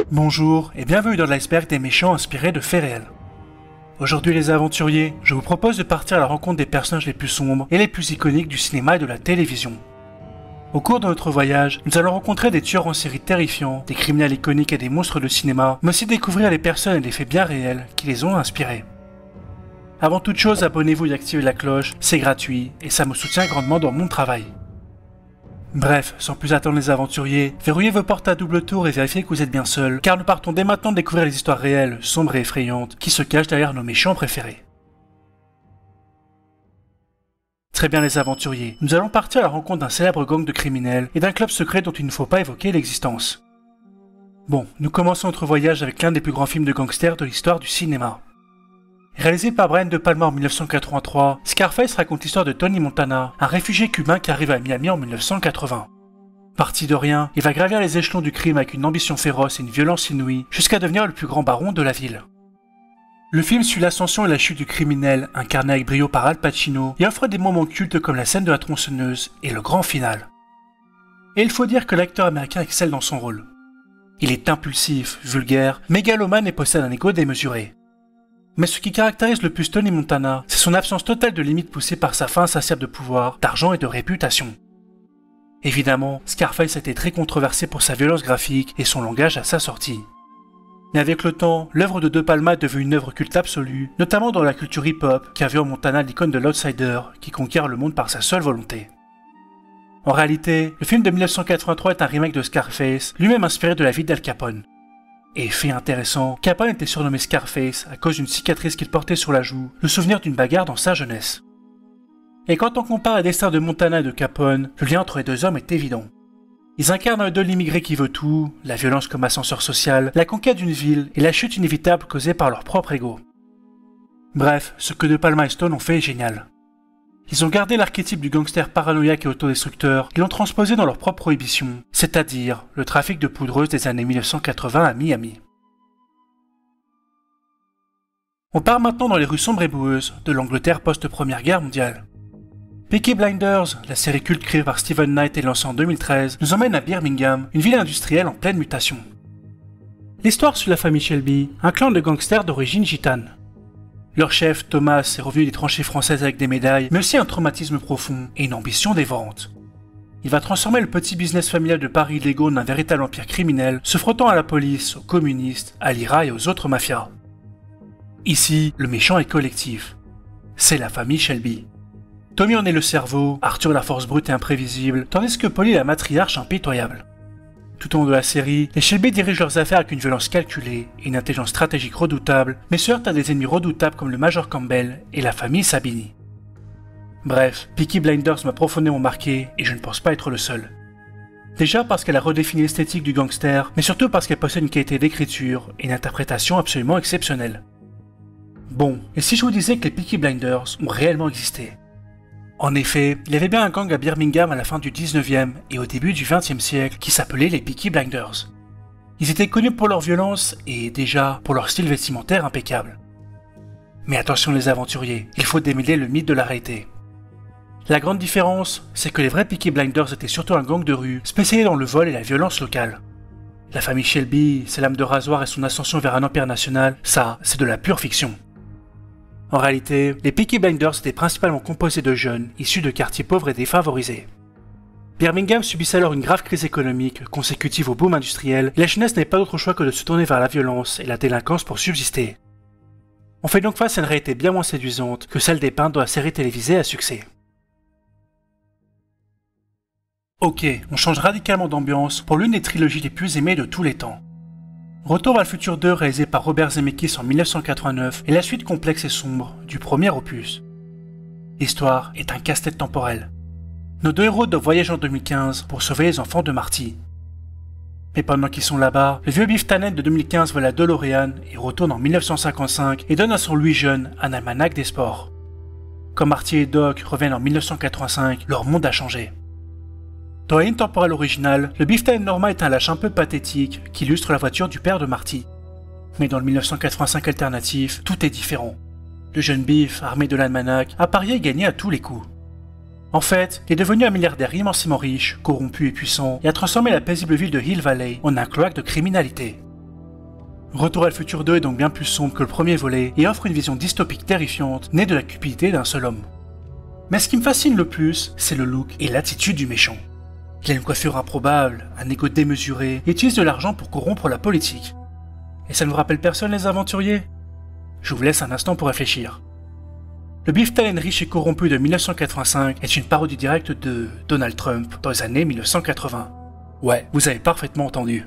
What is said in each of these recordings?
Bonjour et bienvenue dans l'iceberg des méchants inspirés de faits réels. Aujourd'hui les aventuriers, je vous propose de partir à la rencontre des personnages les plus sombres et les plus iconiques du cinéma et de la télévision. Au cours de notre voyage, nous allons rencontrer des tueurs en série terrifiants, des criminels iconiques et des monstres de cinéma, mais aussi découvrir les personnes et les faits bien réels qui les ont inspirés. Avant toute chose, abonnez-vous et activez la cloche, c'est gratuit et ça me soutient grandement dans mon travail. Bref, sans plus attendre les aventuriers, verrouillez vos portes à double tour et vérifiez que vous êtes bien seuls, car nous partons dès maintenant découvrir les histoires réelles, sombres et effrayantes, qui se cachent derrière nos méchants préférés. Très bien les aventuriers, nous allons partir à la rencontre d'un célèbre gang de criminels et d'un club secret dont il ne faut pas évoquer l'existence. Bon, nous commençons notre voyage avec l'un des plus grands films de gangsters de l'histoire du cinéma. Réalisé par Brian De Palma en 1983, Scarface raconte l'histoire de Tony Montana, un réfugié cubain qui arrive à Miami en 1980. Parti de rien, il va gravir les échelons du crime avec une ambition féroce et une violence inouïe, jusqu'à devenir le plus grand baron de la ville. Le film suit l'ascension et la chute du criminel, incarné avec brio par Al Pacino, et offre des moments cultes comme la scène de la tronçonneuse et le grand final. Et il faut dire que l'acteur américain excelle dans son rôle. Il est impulsif, vulgaire, mégalomane et possède un ego démesuré. Mais ce qui caractérise le plus Tony Montana, c'est son absence totale de limites poussée par sa faim insatiable de pouvoir, d'argent et de réputation. Évidemment, Scarface a été très controversé pour sa violence graphique et son langage à sa sortie. Mais avec le temps, l'œuvre de De Palma est devenue une œuvre culte absolue, notamment dans la culture hip-hop, qui a vu en Montana l'icône de l'outsider, qui conquiert le monde par sa seule volonté. En réalité, le film de 1983 est un remake de Scarface, lui-même inspiré de la vie d'Al Capone. Et fait intéressant, Capone était surnommé Scarface à cause d'une cicatrice qu'il portait sur la joue, le souvenir d'une bagarre dans sa jeunesse. Et quand on compare les destins de Montana et de Capone, le lien entre les deux hommes est évident. Ils incarnent un de l'immigré qui veut tout, la violence comme ascenseur social, la conquête d'une ville et la chute inévitable causée par leur propre ego. Bref, ce que De Palma et Stone ont fait est génial. Ils ont gardé l'archétype du gangster paranoïaque et autodestructeur et l'ont transposé dans leur propre prohibition, c'est-à-dire le trafic de poudreuse des années 1980 à Miami. On part maintenant dans les rues sombres et boueuses de l'Angleterre post-Première Guerre mondiale. Peaky Blinders, la série culte créée par Steven Knight et lancée en 2013, nous emmène à Birmingham, une ville industrielle en pleine mutation. L'histoire suit la famille Shelby, un clan de gangsters d'origine gitane. Leur chef, Thomas, est revenu des tranchées françaises avec des médailles, mais aussi un traumatisme profond et une ambition dévorante. Il va transformer le petit business familial de paris illégaux en un véritable empire criminel, se frottant à la police, aux communistes, à l'IRA et aux autres mafias. Ici, le méchant est collectif. C'est la famille Shelby. Tommy en est le cerveau, Arthur la force brute et imprévisible, tandis que Polly est la matriarche impitoyable. Tout au long de la série, les Shelby dirigent leurs affaires avec une violence calculée et une intelligence stratégique redoutable, mais se heurtent à des ennemis redoutables comme le Major Campbell et la famille Sabini. Bref, Peaky Blinders m'a profondément marqué et je ne pense pas être le seul. Déjà parce qu'elle a redéfini l'esthétique du gangster, mais surtout parce qu'elle possède une qualité d'écriture et une interprétation absolument exceptionnelle. Bon, et si je vous disais que les Peaky Blinders ont réellement existé ? En effet, il y avait bien un gang à Birmingham à la fin du 19e et au début du 20e siècle qui s'appelait les Peaky Blinders. Ils étaient connus pour leur violence et déjà pour leur style vestimentaire impeccable. Mais attention les aventuriers, il faut démêler le mythe de la réalité. La grande différence, c'est que les vrais Peaky Blinders étaient surtout un gang de rue spécialisé dans le vol et la violence locale. La famille Shelby, ses lames de rasoir et son ascension vers un empire national, ça, c'est de la pure fiction. En réalité, les Peaky Blinders étaient principalement composés de jeunes, issus de quartiers pauvres et défavorisés. Birmingham subissait alors une grave crise économique, consécutive au boom industriel, et la jeunesse n'avait pas d'autre choix que de se tourner vers la violence et la délinquance pour subsister. On fait donc face à une réalité bien moins séduisante que celle dépeinte dans la série télévisée à succès. Ok, on change radicalement d'ambiance pour l'une des trilogies les plus aimées de tous les temps. Retour vers le futur 2 réalisé par Robert Zemeckis en 1989 est la suite complexe et sombre du premier opus. L'histoire est un casse-tête temporel. Nos deux héros doivent voyager en 2015 pour sauver les enfants de Marty. Mais pendant qu'ils sont là-bas, le vieux Biff Tannen de 2015 vole la DeLorean et retourne en 1955 et donne à son Louis jeune un almanach des sports. Quand Marty et Doc reviennent en 1985, leur monde a changé. Dans la ligne temporelle originale, le Biff Tannen Norma est un lâche un peu pathétique qui illustre la voiture du père de Marty. Mais dans le 1985 alternatif, tout est différent. Le jeune Biff, armé de l'almanach, a parié et gagné à tous les coups. En fait, il est devenu un milliardaire immensément riche, corrompu et puissant, et a transformé la paisible ville de Hill Valley en un cloaque de criminalité. Retour à le futur 2 est donc bien plus sombre que le premier volet et offre une vision dystopique terrifiante née de la cupidité d'un seul homme. Mais ce qui me fascine le plus, c'est le look et l'attitude du méchant. Il a une coiffure improbable, un ego démesuré et utilise de l'argent pour corrompre la politique. Et ça ne vous rappelle personne les aventuriers? Je vous laisse un instant pour réfléchir. Le Biftalène riche et corrompu de 1985 est une parodie directe de Donald Trump dans les années 1980. Ouais, vous avez parfaitement entendu.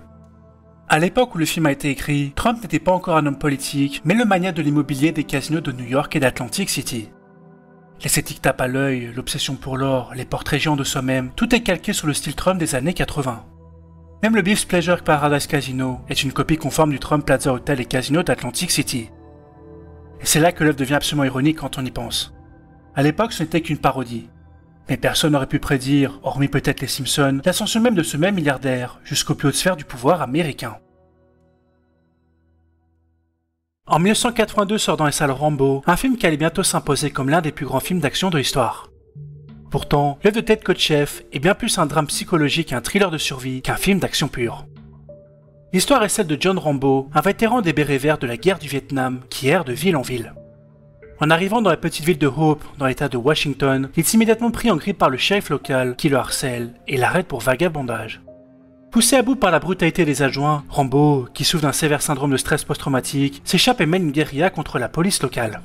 À l'époque où le film a été écrit, Trump n'était pas encore un homme politique, mais le magnat de l'immobilier des casinos de New York et d'Atlantic City. L'esthétique tape à l'œil, l'obsession pour l'or, les portraits géants de soi-même, tout est calqué sur le style Trump des années 80. Même le Beef's Pleasure Paradise Casino est une copie conforme du Trump Plaza Hotel et Casino d'Atlantic City. Et c'est là que l'œuvre devient absolument ironique quand on y pense. À l'époque, ce n'était qu'une parodie. Mais personne n'aurait pu prédire, hormis peut-être les Simpsons, l'ascension même de ce même milliardaire jusqu'au plus haute sphère du pouvoir américain. En 1982 sort dans les salles Rambo, un film qui allait bientôt s'imposer comme l'un des plus grands films d'action de l'histoire. Pourtant, l'œuvre de Ted Kotcheff est bien plus un drame psychologique et un thriller de survie qu'un film d'action pure. L'histoire est celle de John Rambo, un vétéran des bérets verts de la guerre du Vietnam qui erre de ville en ville. En arrivant dans la petite ville de Hope, dans l'état de Washington, il est immédiatement pris en grippe par le shérif local qui le harcèle et l'arrête pour vagabondage. Poussé à bout par la brutalité des adjoints, Rambo, qui souffre d'un sévère syndrome de stress post-traumatique, s'échappe et mène une guérilla contre la police locale.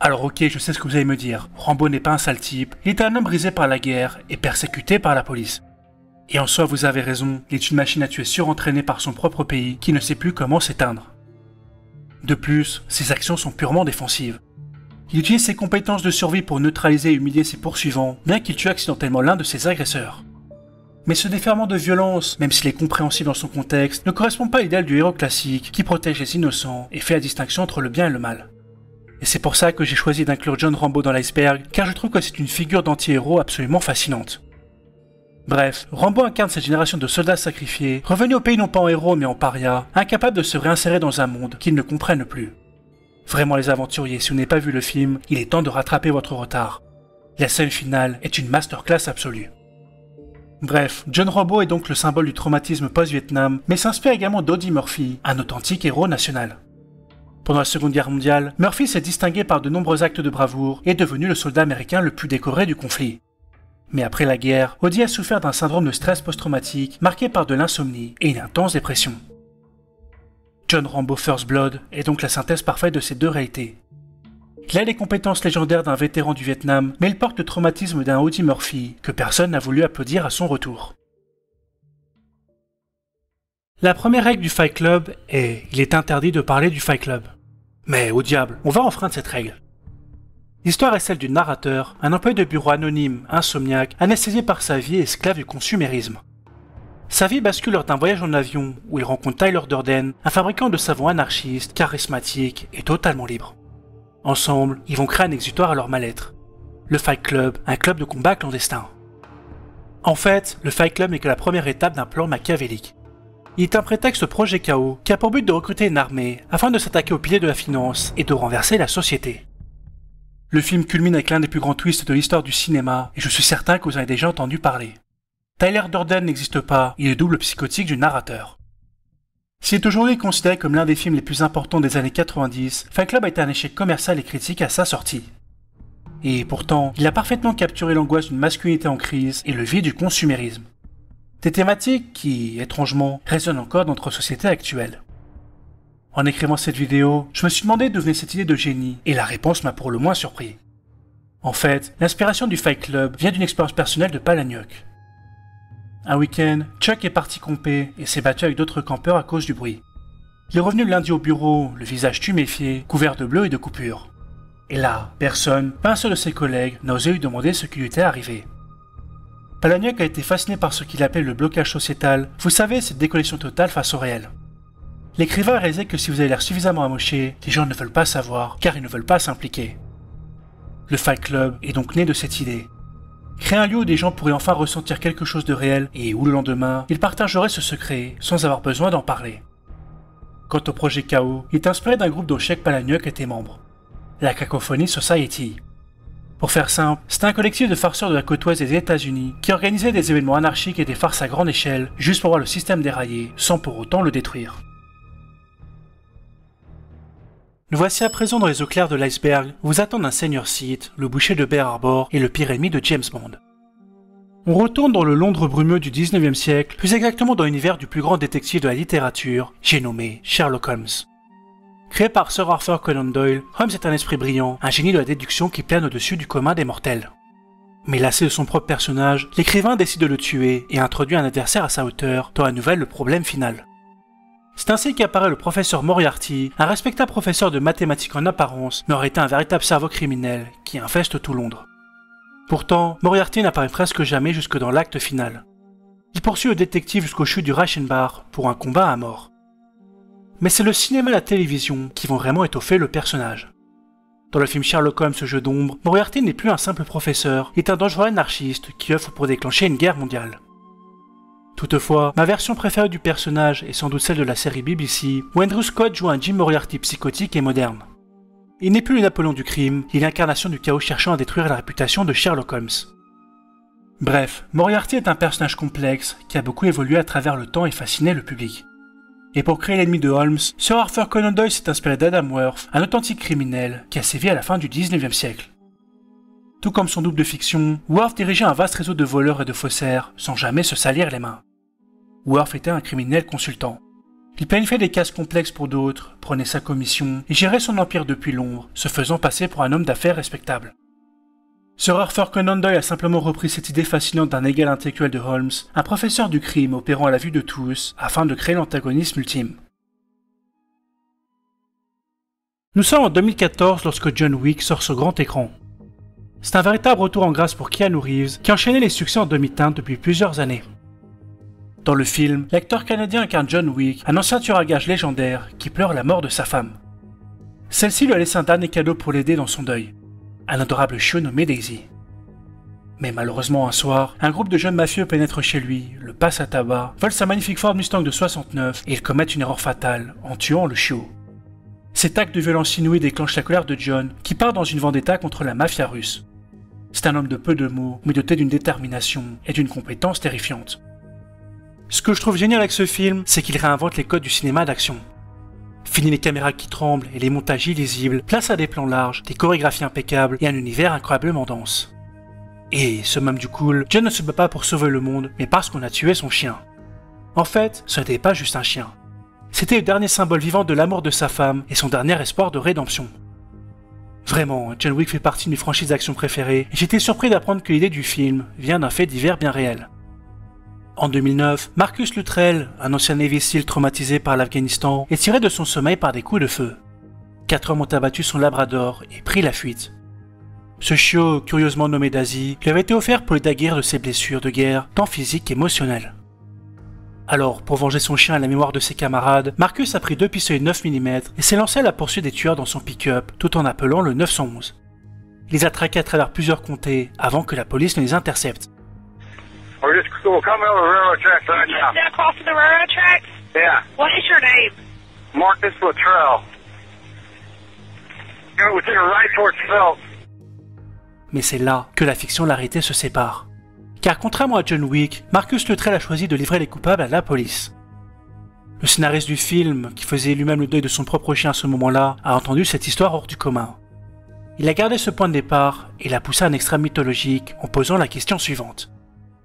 Alors ok, je sais ce que vous allez me dire, Rambo n'est pas un sale type, il est un homme brisé par la guerre et persécuté par la police. Et en soi, vous avez raison, il est une machine à tuer surentraînée par son propre pays qui ne sait plus comment s'éteindre. De plus, ses actions sont purement défensives. Il utilise ses compétences de survie pour neutraliser et humilier ses poursuivants, bien qu'il tue accidentellement l'un de ses agresseurs. Mais ce déferlement de violence, même s'il est compréhensible dans son contexte, ne correspond pas à l'idéal du héros classique qui protège les innocents et fait la distinction entre le bien et le mal. Et c'est pour ça que j'ai choisi d'inclure John Rambo dans l'iceberg, car je trouve que c'est une figure d'anti-héros absolument fascinante. Bref, Rambo incarne cette génération de soldats sacrifiés, revenus au pays non pas en héros mais en paria, incapables de se réinsérer dans un monde qu'ils ne comprennent plus. Vraiment les aventuriers, si vous n'avez pas vu le film, il est temps de rattraper votre retard. La scène finale est une masterclass absolue. Bref, John Rambo est donc le symbole du traumatisme post-Vietnam, mais s'inspire également d'Audie Murphy, un authentique héros national. Pendant la Seconde Guerre mondiale, Murphy s'est distingué par de nombreux actes de bravoure et est devenu le soldat américain le plus décoré du conflit. Mais après la guerre, Audie a souffert d'un syndrome de stress post-traumatique marqué par de l'insomnie et une intense dépression. John Rambo First Blood est donc la synthèse parfaite de ces deux réalités. Il a les compétences légendaires d'un vétéran du Vietnam, mais il porte le traumatisme d'un Audie Murphy que personne n'a voulu applaudir à son retour. La première règle du Fight Club est « il est interdit de parler du Fight Club ». Mais au diable, on va enfreindre cette règle. L'histoire est celle du narrateur, un employé de bureau anonyme, insomniaque, anesthésié par sa vie et esclave du consumérisme. Sa vie bascule lors d'un voyage en avion où il rencontre Tyler Durden, un fabricant de savon anarchiste, charismatique et totalement libre. Ensemble, ils vont créer un exutoire à leur mal-être. Le Fight Club, un club de combat clandestin. En fait, le Fight Club n'est que la première étape d'un plan machiavélique. Il est un prétexte au projet Chaos qui a pour but de recruter une armée afin de s'attaquer aux piliers de la finance et de renverser la société. Le film culmine avec l'un des plus grands twists de l'histoire du cinéma et je suis certain que vous en avez déjà entendu parler. Tyler Durden n'existe pas, il est le double psychotique du narrateur. S'il est aujourd'hui considéré comme l'un des films les plus importants des années 90, Fight Club a été un échec commercial et critique à sa sortie. Et pourtant, il a parfaitement capturé l'angoisse d'une masculinité en crise et le vide du consumérisme. Des thématiques qui, étrangement, résonnent encore dans notre société actuelle. En écrivant cette vidéo, je me suis demandé d'où venait cette idée de génie, et la réponse m'a pour le moins surpris. En fait, l'inspiration du Fight Club vient d'une expérience personnelle de Palahniuk. Un week-end, Chuck est parti camper et s'est battu avec d'autres campeurs à cause du bruit. Il est revenu le lundi au bureau, le visage tuméfié, couvert de bleu et de coupures. Et là, personne, pas un seul de ses collègues, n'a osé lui demander ce qui lui était arrivé. Palahniuk a été fasciné par ce qu'il appelait le blocage sociétal, vous savez, cette déconnexion totale face au réel. L'écrivain a réalisé que si vous avez l'air suffisamment amoché, les gens ne veulent pas savoir, car ils ne veulent pas s'impliquer. Le Fight Club est donc né de cette idée. Créer un lieu où des gens pourraient enfin ressentir quelque chose de réel et où le lendemain, ils partageraient ce secret sans avoir besoin d'en parler. Quant au projet Chaos, il est inspiré d'un groupe dont Sheikh Palahniuk était membre, la Cacophony Society. Pour faire simple, c'était un collectif de farceurs de la côte ouest des États-Unis qui organisait des événements anarchiques et des farces à grande échelle juste pour voir le système dérailler sans pour autant le détruire. Nous voici à présent dans les eaux claires de l'iceberg où vous attendent un Senior Sith, le boucher de Bear Harbor et le pire ennemi de James Bond. On retourne dans le Londres brumeux du 19e siècle, plus exactement dans l'univers du plus grand détective de la littérature, j'ai nommé Sherlock Holmes. Créé par Sir Arthur Conan Doyle, Holmes est un esprit brillant, un génie de la déduction qui plane au-dessus du commun des mortels. Mais lassé de son propre personnage, l'écrivain décide de le tuer et introduit un adversaire à sa hauteur dans la nouvelle Le Problème Final. C'est ainsi qu'apparaît le professeur Moriarty, un respectable professeur de mathématiques en apparence, mais aurait été un véritable cerveau criminel qui infeste tout Londres. Pourtant, Moriarty n'apparaît presque jamais jusque dans l'acte final. Il poursuit le détective jusqu'aux chutes du Reichenbach pour un combat à mort. Mais c'est le cinéma et la télévision qui vont vraiment étoffer le personnage. Dans le film Sherlock Holmes, Jeu d'ombre, Moriarty n'est plus un simple professeur, il est un dangereux anarchiste qui œuvre pour déclencher une guerre mondiale. Toutefois, ma version préférée du personnage est sans doute celle de la série BBC, où Andrew Scott joue un Jim Moriarty psychotique et moderne. Il n'est plus le Napoléon du crime, il est l'incarnation du chaos cherchant à détruire la réputation de Sherlock Holmes. Bref, Moriarty est un personnage complexe qui a beaucoup évolué à travers le temps et fasciné le public. Et pour créer l'ennemi de Holmes, Sir Arthur Conan Doyle s'est inspiré d'Adam Worth, un authentique criminel qui a sévi à la fin du 19e siècle. Tout comme son double de fiction, Worth dirigeait un vaste réseau de voleurs et de faussaires sans jamais se salir les mains. Worth était un criminel consultant. Il planifiait des cases complexes pour d'autres, prenait sa commission et gérait son empire depuis l'ombre, se faisant passer pour un homme d'affaires respectable. Sir Arthur Conan Doyle a simplement repris cette idée fascinante d'un égal intellectuel de Holmes, un professeur du crime opérant à la vue de tous, afin de créer l'antagonisme ultime. Nous sommes en 2014 lorsque John Wick sort sur grand écran. C'est un véritable retour en grâce pour Keanu Reeves, qui enchaînait les succès en demi-teinte depuis plusieurs années. Dans le film, l'acteur canadien incarne John Wick, un ancien tueur à gages légendaire qui pleure la mort de sa femme. Celle-ci lui a laissé un dernier cadeau pour l'aider dans son deuil, un adorable chiot nommé Daisy. Mais malheureusement un soir, un groupe de jeunes mafieux pénètre chez lui, le passe à tabac, vole sa magnifique Ford Mustang de 69 et ils commettent une erreur fatale en tuant le chiot. Cet acte de violence inouïe déclenche la colère de John qui part dans une vendetta contre la mafia russe. C'est un homme de peu de mots, mais doté d'une détermination et d'une compétence terrifiante. Ce que je trouve génial avec ce film, c'est qu'il réinvente les codes du cinéma d'action. Fini les caméras qui tremblent et les montages illisibles, place à des plans larges, des chorégraphies impeccables et un univers incroyablement dense. Et, ce même du cool, John ne se bat pas pour sauver le monde, mais parce qu'on a tué son chien. En fait, ce n'était pas juste un chien. C'était le dernier symbole vivant de l'amour de sa femme et son dernier espoir de rédemption. Vraiment, John Wick fait partie de mes franchises d'action préférées et j'étais surpris d'apprendre que l'idée du film vient d'un fait divers bien réel. En 2009, Marcus Luttrell, un ancien Navy SEAL traumatisé par l'Afghanistan, est tiré de son sommeil par des coups de feu. 4 hommes ont abattu son labrador et pris la fuite. Ce chiot, curieusement nommé Daisy, lui avait été offert pour l'aider à guérir de ses blessures de guerre, tant physiques qu'émotionnelles. Alors, pour venger son chien à la mémoire de ses camarades, Marcus a pris 2 pistolets 9 mm et s'est lancé à la poursuite des tueurs dans son pick-up, tout en appelant le 911. Il les a traqués à travers plusieurs comtés, avant que la police ne les intercepte. We're just coming over the railroad tracks right now. Is that crossing the railroad tracks? Yeah. What is your name? Marcus Luttrell. We're taking a right towards Phelps. Mais c'est là que la fiction et la réalité se séparent. Car contrairement à John Wick, Marcus Luttrell a choisi de livrer les coupables à la police. Le scénariste du film, qui faisait lui-même le deuil de son propre chien à ce moment-là, a entendu cette histoire hors du commun. Il a gardé ce point de départ et l'a poussé à un extrême mythologique en posant la question suivante.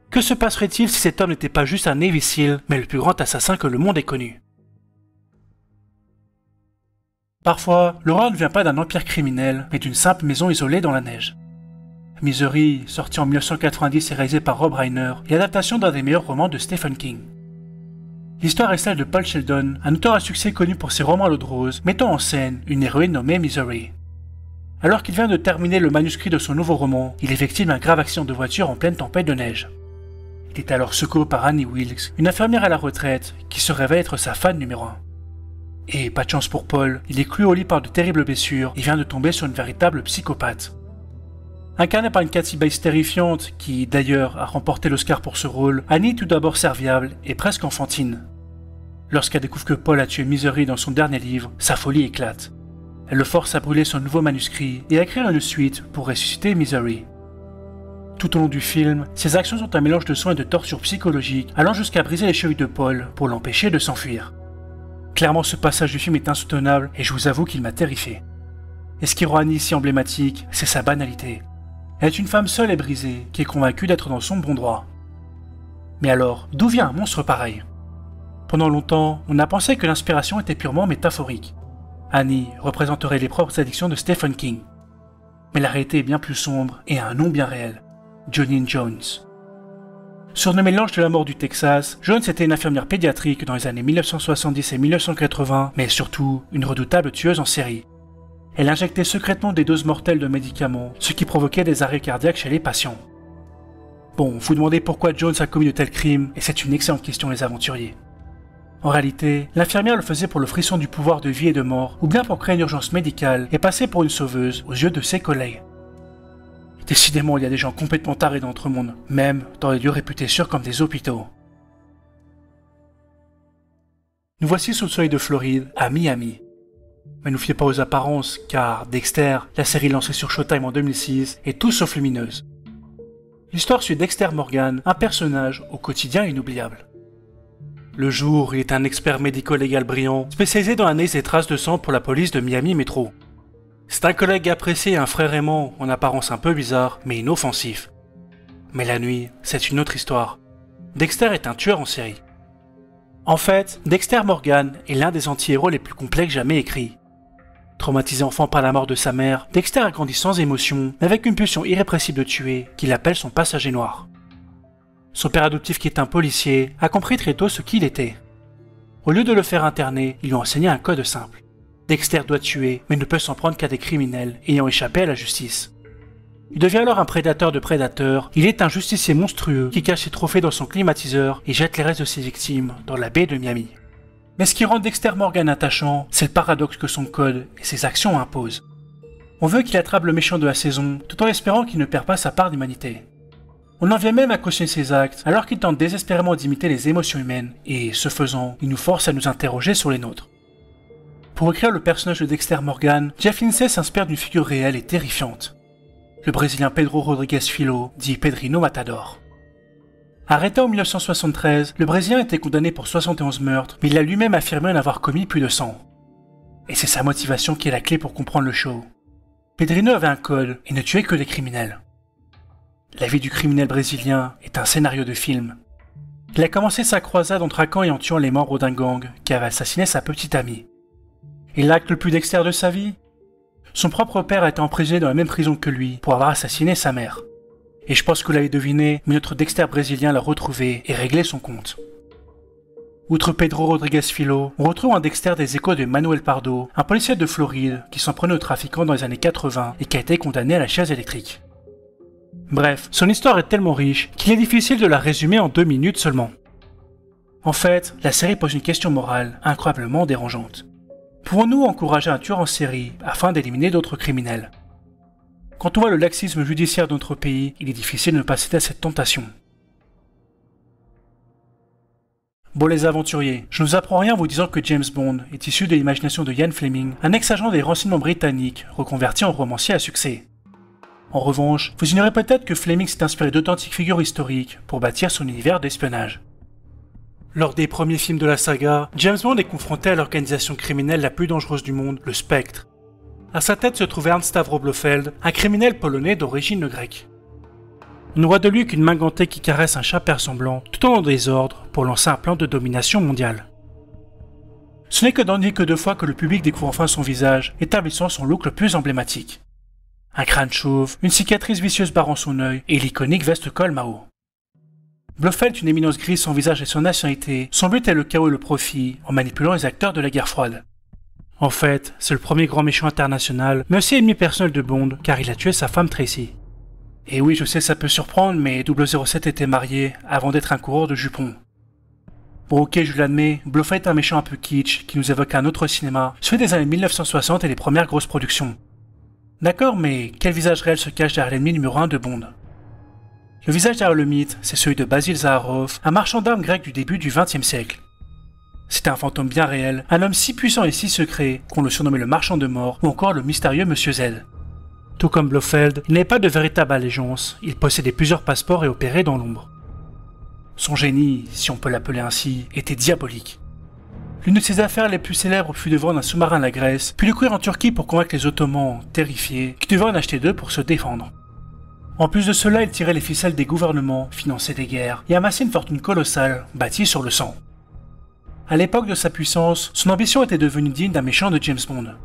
Que se passerait-il si cet homme n'était pas juste un Navy SEAL, mais le plus grand assassin que le monde ait connu? Parfois, l'horreur ne vient pas d'un empire criminel, mais d'une simple maison isolée dans la neige. Misery, sorti en 1990 et réalisé par Rob Reiner, est l'adaptation d'un des meilleurs romans de Stephen King. L'histoire est celle de Paul Sheldon, un auteur à succès connu pour ses romans à l'eau de rose, mettant en scène une héroïne nommée Misery. Alors qu'il vient de terminer le manuscrit de son nouveau roman, il est victime d'un grave accident de voiture en pleine tempête de neige. Il est alors secouru par Annie Wilkes, une infirmière à la retraite, qui se révèle être sa fan numéro 1. Et pas de chance pour Paul, il est cloué au lit par de terribles blessures et vient de tomber sur une véritable psychopathe. Incarnée par une Kathy Bates terrifiante, qui d'ailleurs a remporté l'Oscar pour ce rôle, Annie est tout d'abord serviable et presque enfantine. Lorsqu'elle découvre que Paul a tué Misery dans son dernier livre, sa folie éclate. Elle le force à brûler son nouveau manuscrit et à écrire une suite pour ressusciter Misery. Tout au long du film, ses actions sont un mélange de soins et de tortures psychologiques, allant jusqu'à briser les chevilles de Paul pour l'empêcher de s'enfuir. Clairement, ce passage du film est insoutenable et je vous avoue qu'il m'a terrifié. Et ce qui rend Annie si emblématique, c'est sa banalité. Elle est une femme seule et brisée qui est convaincue d'être dans son bon droit. Mais alors, d'où vient un monstre pareil? Pendant longtemps, on a pensé que l'inspiration était purement métaphorique. Annie représenterait les propres addictions de Stephen King. Mais la réalité est bien plus sombre et a un nom bien réel, Johnny Jones. Surnommée l'ange de la mort du Texas, Jones était une infirmière pédiatrique dans les années 1970 et 1980, mais surtout une redoutable tueuse en série. Elle injectait secrètement des doses mortelles de médicaments, ce qui provoquait des arrêts cardiaques chez les patients. Bon, vous demandez pourquoi Jones a commis de tels crimes, et c'est une excellente question les aventuriers. En réalité, l'infirmière le faisait pour le frisson du pouvoir de vie et de mort, ou bien pour créer une urgence médicale et passer pour une sauveuse aux yeux de ses collègues. Décidément, il y a des gens complètement tarés dans notre monde, même dans des lieux réputés sûrs comme des hôpitaux. Nous voici sous le soleil de Floride, à Miami. Mais ne vous fiez pas aux apparences, car Dexter, la série lancée sur Showtime en 2006, est tout sauf lumineuse. L'histoire suit Dexter Morgan, un personnage au quotidien inoubliable. Le jour, il est un expert médico-légal brillant, spécialisé dans l'analyse des traces de sang pour la police de Miami Metro. C'est un collègue apprécié et un frère aimant, en apparence un peu bizarre, mais inoffensif. Mais la nuit, c'est une autre histoire. Dexter est un tueur en série. En fait, Dexter Morgan est l'un des anti-héros les plus complexes jamais écrits. Traumatisé enfant par la mort de sa mère, Dexter a grandi sans émotion, mais avec une pulsion irrépressible de tuer, qu'il appelle son passager noir. Son père adoptif, qui est un policier, a compris très tôt ce qu'il était. Au lieu de le faire interner, ils lui ont enseigné un code simple. Dexter doit tuer, mais ne peut s'en prendre qu'à des criminels ayant échappé à la justice. Il devient alors un prédateur de prédateurs, il est un justicier monstrueux qui cache ses trophées dans son climatiseur et jette les restes de ses victimes dans la baie de Miami. Mais ce qui rend Dexter Morgan attachant, c'est le paradoxe que son code et ses actions imposent. On veut qu'il attrape le méchant de la saison, tout en espérant qu'il ne perd pas sa part d'humanité. On en vient même à cautionner ses actes, alors qu'il tente désespérément d'imiter les émotions humaines, et ce faisant, il nous force à nous interroger sur les nôtres. Pour écrire le personnage de Dexter Morgan, Jeff Lindsay s'inspire d'une figure réelle et terrifiante. Le Brésilien Pedro Rodrigues Filho, dit Pedrinho Matador. Arrêté en 1973, le Brésilien était condamné pour 71 meurtres, mais il a lui-même affirmé en avoir commis plus de 100. Et c'est sa motivation qui est la clé pour comprendre le show. Pedrinho avait un code et ne tuait que les criminels. La vie du criminel brésilien est un scénario de film. Il a commencé sa croisade en traquant et en tuant les membres d'un gang qui avait assassiné sa petite amie. Et l'acte le plus Dexter de sa vie? Son propre père a été emprisonné dans la même prison que lui pour avoir assassiné sa mère. Et je pense que vous l'avez deviné, mais notre Dexter brésilien l'a retrouvé et réglé son compte. Outre Pedro Rodrigues Filho, on retrouve un Dexter des échos de Manuel Pardo, un policier de Floride qui s'en prenait aux trafiquants dans les années 80 et qui a été condamné à la chaise électrique. Bref, son histoire est tellement riche qu'il est difficile de la résumer en 2 minutes seulement. En fait, la série pose une question morale incroyablement dérangeante. Pouvons-nous encourager un tueur en série afin d'éliminer d'autres criminels? Quand on voit le laxisme judiciaire de notre pays, il est difficile de ne pas céder à cette tentation. Bon les aventuriers, je ne vous apprends rien en vous disant que James Bond est issu de l'imagination de Ian Fleming, un ex-agent des renseignements britanniques reconverti en romancier à succès. En revanche, vous ignorez peut-être que Fleming s'est inspiré d'authentiques figures historiques pour bâtir son univers d'espionnage. Lors des premiers films de la saga, James Bond est confronté à l'organisation criminelle la plus dangereuse du monde, le Spectre. À sa tête se trouvait Ernst Stavro Blofeld, un criminel polonais d'origine grecque. On ne voit de lui qu'une main gantée qui caresse un chat persan blanc, tout en désordre pour lancer un plan de domination mondiale. Ce n'est que dans Ni que 2 fois que le public découvre enfin son visage, établissant son look le plus emblématique. Un crâne chauve, une cicatrice vicieuse barrant son œil et l'iconique veste col Mao. Blofeld, une éminence grise, son visage et son nationalité, son but est le chaos et le profit en manipulant les acteurs de la guerre froide. En fait, c'est le premier grand méchant international, mais aussi ennemi personnel de Bond, car il a tué sa femme Tracy. Et oui, je sais, ça peut surprendre, mais 007 était marié avant d'être un coureur de jupons. Bon ok, je l'admets, Blofeld est un méchant un peu kitsch, qui nous évoque un autre cinéma, celui des années 1960 et les premières grosses productions. D'accord, mais quel visage réel se cache derrière l'ennemi numéro 1 de Bond? Le visage derrière le mythe, c'est celui de Basil Zaharov, un marchand d'armes grec du début du XXe siècle. C'était un fantôme bien réel, un homme si puissant et si secret qu'on le surnommait le marchand de mort ou encore le mystérieux Monsieur Z. Tout comme Blofeld, il n'avait pas de véritable allégeance, il possédait plusieurs passeports et opérait dans l'ombre. Son génie, si on peut l'appeler ainsi, était diabolique. L'une de ses affaires les plus célèbres fut de vendre un sous-marin à la Grèce, puis de courir en Turquie pour convaincre les Ottomans, terrifiés, qui devaient en acheter 2 pour se défendre. En plus de cela, il tirait les ficelles des gouvernements, finançait des guerres et amassait une fortune colossale, bâtie sur le sang. À l'époque de sa puissance, son ambition était devenue digne d'un méchant de James Bond.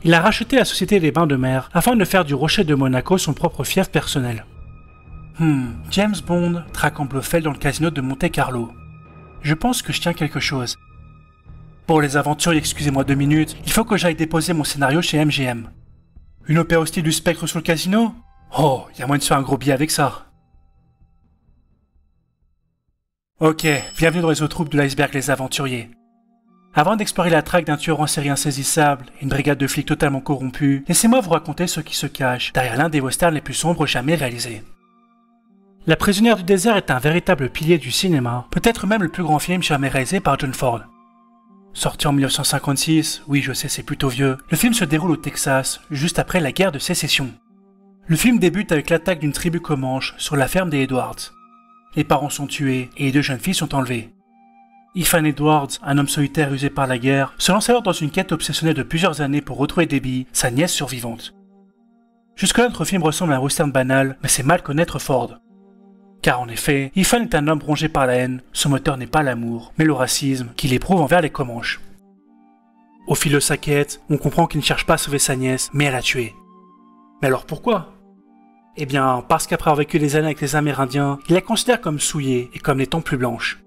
Il a racheté la Société des Bains de Mer afin de faire du Rocher de Monaco son propre fief personnel. James Bond traquant Blofeld dans le casino de Monte-Carlo. Je pense que je tiens quelque chose. Pour les aventuriers, excusez-moi 2 minutes, il faut que j'aille déposer mon scénario chez MGM. Une opéra au style du Spectre sur le casino? Oh, y a moyen de se faire un gros billet avec ça. Ok, bienvenue dans les eaux troupes de l'iceberg les aventuriers. Avant d'explorer la traque d'un tueur en série insaisissable et une brigade de flics totalement corrompus, laissez-moi vous raconter ce qui se cache derrière l'un des westerns les plus sombres jamais réalisés. La prisonnière du désert est un véritable pilier du cinéma, peut-être même le plus grand film jamais réalisé par John Ford. Sorti en 1956, oui je sais c'est plutôt vieux, le film se déroule au Texas, juste après la guerre de sécession. Le film débute avec l'attaque d'une tribu comanche sur la ferme des Edwards. Les parents sont tués et les 2 jeunes filles sont enlevées. Ethan Edwards, un homme solitaire usé par la guerre, se lance alors dans une quête obsessionnelle de plusieurs années pour retrouver Debbie, sa nièce survivante. Jusque-là notre film ressemble à un western banal, mais c'est mal connaître Ford. Car en effet, Ethan est un homme rongé par la haine, son moteur n'est pas l'amour, mais le racisme qu'il éprouve envers les Comanches. Au fil de sa quête, on comprend qu'il ne cherche pas à sauver sa nièce, mais à la tuer. Mais alors pourquoi? Eh bien, parce qu'après avoir vécu des années avec les Amérindiens, il la considère comme souillée et comme n'étant plus blanche.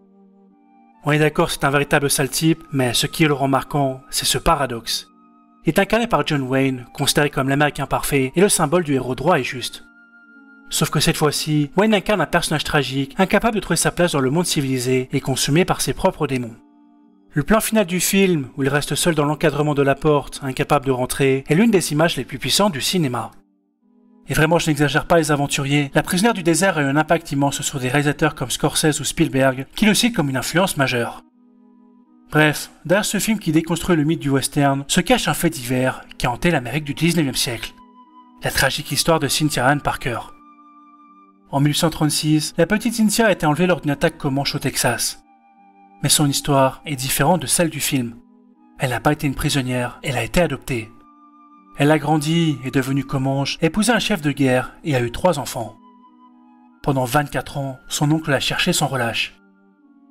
On est d'accord, c'est un véritable sale type, mais ce qui le rend marquant, c'est ce paradoxe. Il est incarné par John Wayne, considéré comme l'Américain parfait et le symbole du héros droit et juste. Sauf que cette fois-ci, Wayne incarne un personnage tragique, incapable de trouver sa place dans le monde civilisé et consumé par ses propres démons. Le plan final du film, où il reste seul dans l'encadrement de la porte, incapable de rentrer, est l'une des images les plus puissantes du cinéma. Et vraiment, je n'exagère pas les aventuriers, La prisonnière du désert a eu un impact immense sur des réalisateurs comme Scorsese ou Spielberg, qui le citent comme une influence majeure. Bref, derrière ce film qui déconstruit le mythe du western, se cache un fait divers qui a hanté l'Amérique du 19e siècle. La tragique histoire de Cynthia Ann Parker. En 1836, la petite Cynthia a été enlevée lors d'une attaque comanche au Texas. Mais son histoire est différente de celle du film. Elle n'a pas été une prisonnière, elle a été adoptée. Elle a grandi, est devenue comanche, épousa un chef de guerre et a eu 3 enfants. Pendant 24 ans, son oncle l'a cherchée sans relâche.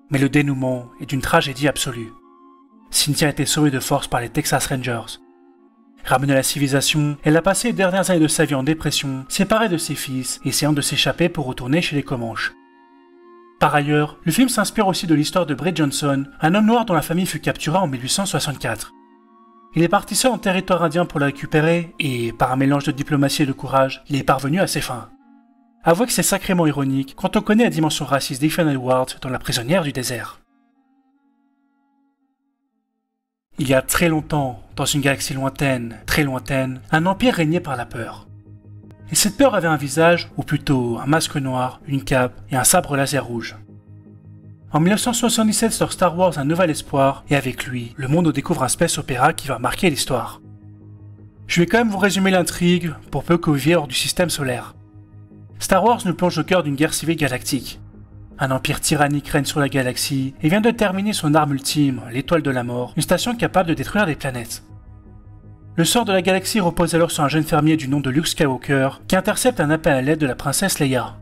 Mais le dénouement est d'une tragédie absolue. Cynthia a été sauvée de force par les Texas Rangers. Ramenée à la civilisation, elle a passé les dernières années de sa vie en dépression, séparée de ses fils, essayant de s'échapper pour retourner chez les Comanches. Par ailleurs, le film s'inspire aussi de l'histoire de Bray Johnson, un homme noir dont la famille fut capturée en 1864. Il est parti seul en territoire indien pour la récupérer et, par un mélange de diplomatie et de courage, il est parvenu à ses fins. Avouez que c'est sacrément ironique quand on connaît la dimension raciste d'Ethan Edwards dans La prisonnière du désert. Il y a très longtemps, dans une galaxie lointaine, très lointaine, un empire régnait par la peur. Et cette peur avait un visage, ou plutôt un masque noir, une cape et un sabre laser rouge. En 1977 sort Star Wars Un Nouvel Espoir, et avec lui, le monde découvre un space opéra qui va marquer l'histoire. Je vais quand même vous résumer l'intrigue, pour peu que vous viviez hors du système solaire. Star Wars nous plonge au cœur d'une guerre civile galactique. Un empire tyrannique règne sur la galaxie et vient de terminer son arme ultime, l'étoile de la mort, une station capable de détruire des planètes. Le sort de la galaxie repose alors sur un jeune fermier du nom de Luke Skywalker qui intercepte un appel à l'aide de la princesse Leia.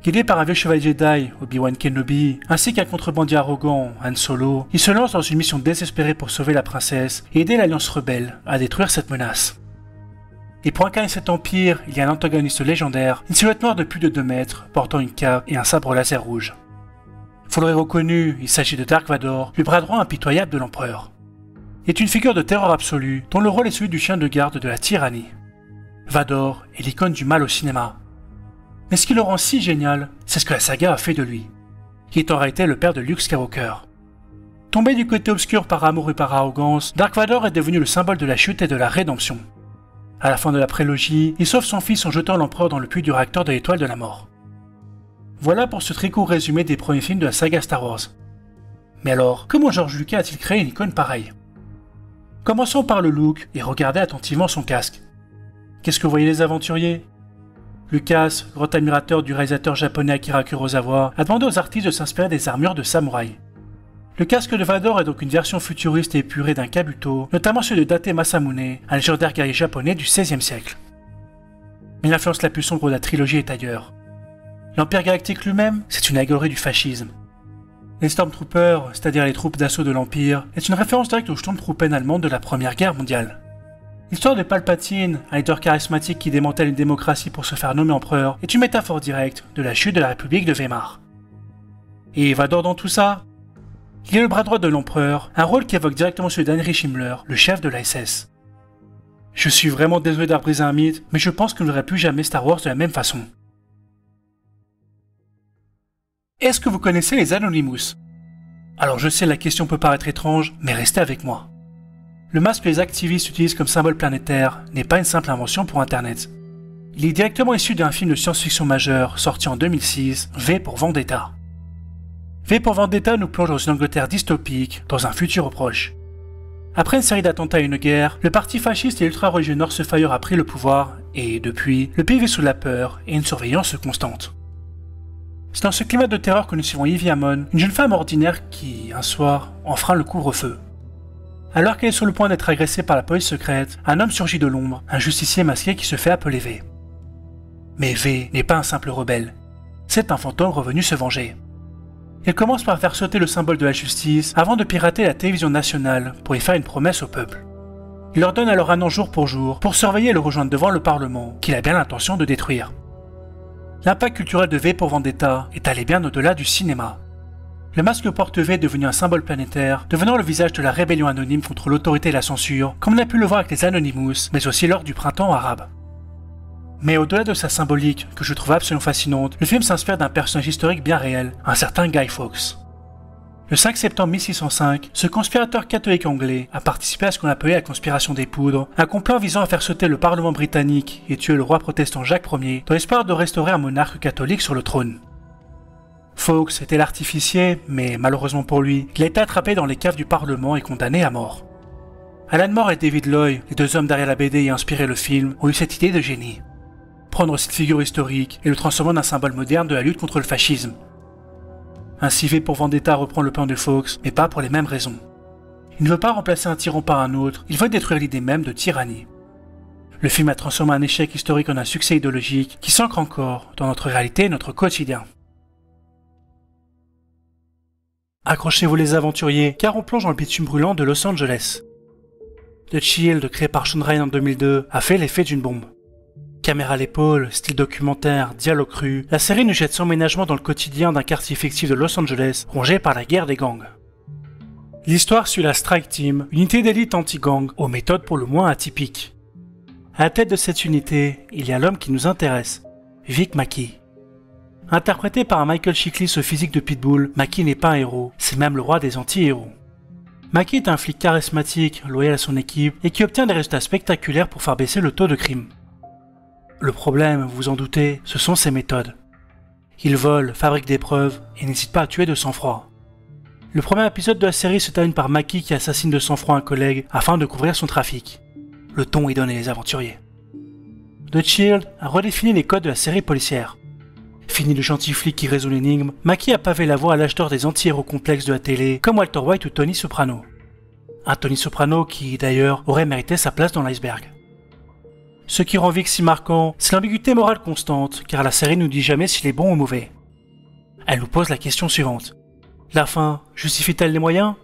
Guidé par un vieux chevalier Jedi, Obi-Wan Kenobi, ainsi qu'un contrebandier arrogant, Han Solo, il se lance dans une mission désespérée pour sauver la princesse et aider l'Alliance rebelle à détruire cette menace. Et pour incarner cet empire, il y a un antagoniste légendaire, une silhouette noire de plus de 2 mètres, portant une cape et un sabre laser rouge. Vous l'aurez reconnu, il s'agit de Dark Vador, le bras droit impitoyable de l'empereur. Il est une figure de terreur absolue, dont le rôle est celui du chien de garde de la tyrannie. Vador est l'icône du mal au cinéma. Mais ce qui le rend si génial, c'est ce que la saga a fait de lui, qui est en réalité le père de Luke Skywalker. Tombé du côté obscur par amour et par arrogance, Dark Vador est devenu le symbole de la chute et de la rédemption. À la fin de la prélogie, il sauve son fils en jetant l'empereur dans le puits du réacteur de l'étoile de la mort. Voilà pour ce très court résumé des premiers films de la saga Star Wars. Mais alors, comment George Lucas a-t-il créé une icône pareille? Commençons par le look et regardez attentivement son casque. Qu'est-ce que voyaient les aventuriers? Lucas, grand admirateur du réalisateur japonais Akira Kurosawa, a demandé aux artistes de s'inspirer des armures de samouraï. Le casque de Vador est donc une version futuriste et épurée d'un Kabuto, notamment celui de Date Masamune, un légendaire guerrier japonais du XVIe siècle. Mais l'influence la plus sombre de la trilogie est ailleurs. L'Empire Galactique lui-même, c'est une allégorie du fascisme. Les Stormtroopers, c'est-à-dire les troupes d'assaut de l'Empire, est une référence directe aux Sturmtruppen allemandes de la Première Guerre mondiale. L'histoire de Palpatine, un leader charismatique qui démantèle une démocratie pour se faire nommer empereur, est une métaphore directe de la chute de la République de Weimar. Et Vador dans tout ça? Il est le bras droit de l'empereur, un rôle qui évoque directement celui d'Heinrich Himmler, le chef de la SS. Je suis vraiment désolé d'avoir brisé un mythe, mais je pense qu'on n'aurait plus jamais Star Wars de la même façon. Est-ce que vous connaissez les Anonymous? Alors je sais, la question peut paraître étrange, mais restez avec moi. Le masque que les activistes utilisent comme symbole planétaire n'est pas une simple invention pour Internet. Il est directement issu d'un film de science-fiction majeur sorti en 2006, V pour Vendetta. V pour Vendetta nous plonge dans une Angleterre dystopique, dans un futur proche. Après une série d'attentats et une guerre, le parti fasciste et l'ultra-religieux Northfire a pris le pouvoir, et depuis, le pays vit sous la peur et une surveillance constante. C'est dans ce climat de terreur que nous suivons Ivy Hammond, une jeune femme ordinaire qui, un soir, enfreint le couvre-feu. Alors qu'elle est sur le point d'être agressée par la police secrète, un homme surgit de l'ombre, un justicier masqué qui se fait appeler V. Mais V n'est pas un simple rebelle. C'est un fantôme revenu se venger. Il commence par faire sauter le symbole de la justice avant de pirater la télévision nationale pour y faire une promesse au peuple. Il leur donne alors un an jour pour surveiller et le rejoindre devant le Parlement, qu'il a bien l'intention de détruire. L'impact culturel de V pour Vendetta est allé bien au-delà du cinéma. Le masque porte V est devenu un symbole planétaire, devenant le visage de la rébellion anonyme contre l'autorité et la censure, comme on a pu le voir avec les Anonymous, mais aussi lors du printemps arabe. Mais au-delà de sa symbolique, que je trouve absolument fascinante, le film s'inspire d'un personnage historique bien réel, un certain Guy Fawkes. Le 5 septembre 1605, ce conspirateur catholique anglais a participé à ce qu'on appelait la conspiration des poudres, un complot visant à faire sauter le Parlement britannique et tuer le roi protestant Jacques Ier, dans l'espoir de restaurer un monarque catholique sur le trône. Fawkes était l'artificier, mais malheureusement pour lui, il a été attrapé dans les caves du Parlement et condamné à mort. Alan Moore et David Loy, les deux hommes derrière la BD et inspiré le film, ont eu cette idée de génie. Prendre cette figure historique et le transformer en un symbole moderne de la lutte contre le fascisme. Ainsi V pour Vendetta reprend le plan de Fawkes, mais pas pour les mêmes raisons. Il ne veut pas remplacer un tyran par un autre, il veut détruire l'idée même de tyrannie. Le film a transformé un échec historique en un succès idéologique qui s'ancre encore dans notre réalité et notre quotidien. Accrochez-vous les aventuriers, car on plonge dans le bitume brûlant de Los Angeles. The Shield, créé par Sean Ryan en 2002, a fait l'effet d'une bombe. Caméra à l'épaule, style documentaire, dialogue cru, la série nous jette sans ménagement dans le quotidien d'un quartier fictif de Los Angeles, rongé par la guerre des gangs. L'histoire suit la Strike Team, une unité d'élite anti-gang, aux méthodes pour le moins atypiques. À la tête de cette unité, il y a l'homme qui nous intéresse, Vic Mackey. Interprété par un Michael Chiklis au physique de Pitbull, Mackey n'est pas un héros, c'est même le roi des anti-héros. Mackey est un flic charismatique, loyal à son équipe, et qui obtient des résultats spectaculaires pour faire baisser le taux de crime. Le problème, vous vous en doutez, ce sont ses méthodes. Il vole, fabrique des preuves, et n'hésite pas à tuer de sang-froid. Le premier épisode de la série se termine par Mackey qui assassine de sang-froid un collègue afin de couvrir son trafic. Le ton est donné les aventuriers. The Shield a redéfini les codes de la série policière. Fini le gentil flic qui résout l'énigme, Mackey a pavé la voie à l'âge d'or des anti-héros complexes de la télé, comme Walter White ou Tony Soprano. Un Tony Soprano qui, d'ailleurs, aurait mérité sa place dans l'iceberg. Ce qui rend Vic si marquant, c'est l'ambiguïté morale constante, car la série ne nous dit jamais s'il est bon ou mauvais. Elle nous pose la question suivante. La fin justifie-t-elle les moyens?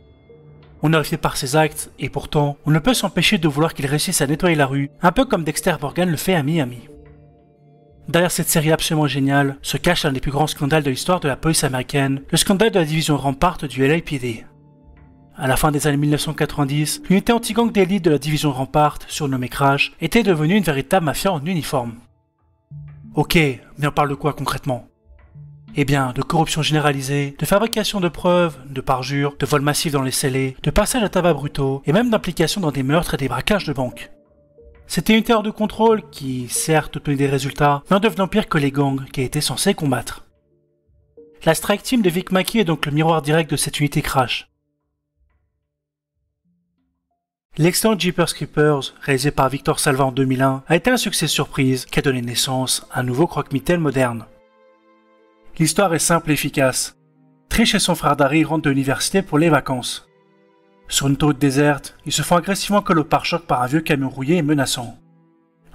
On est horrifié par ses actes, et pourtant, on ne peut s'empêcher de vouloir qu'il réussisse à nettoyer la rue, un peu comme Dexter Morgan le fait à Miami. Derrière cette série absolument géniale, se cache l'un des plus grands scandales de l'histoire de la police américaine, le scandale de la division Rampart du LAPD. À la fin des années 1990, l'unité anti-gang d'élite de la division Rampart, surnommée Crash, était devenue une véritable mafia en uniforme. Ok, mais on parle de quoi concrètement? Eh bien, de corruption généralisée, de fabrication de preuves, de parjures, de vols massifs dans les scellés, de passages à tabac brutaux, et même d'implication dans des meurtres et des braquages de banques. C'était une terre de contrôle qui, certes, obtenait des résultats, mais en devenant pire que les gangs qui étaient censés combattre. La Strike Team de Vic Mackey est donc le miroir direct de cette unité Crash. L'excellent Jeepers Creepers, réalisé par Victor Salva en 2001, a été un succès surprise qui a donné naissance à un nouveau croque-mitaine moderne. L'histoire est simple et efficace. Trish et son frère Darry rentrent de l'université pour les vacances. Sur une route déserte, ils se font agressivement coller au pare-choc par un vieux camion rouillé et menaçant.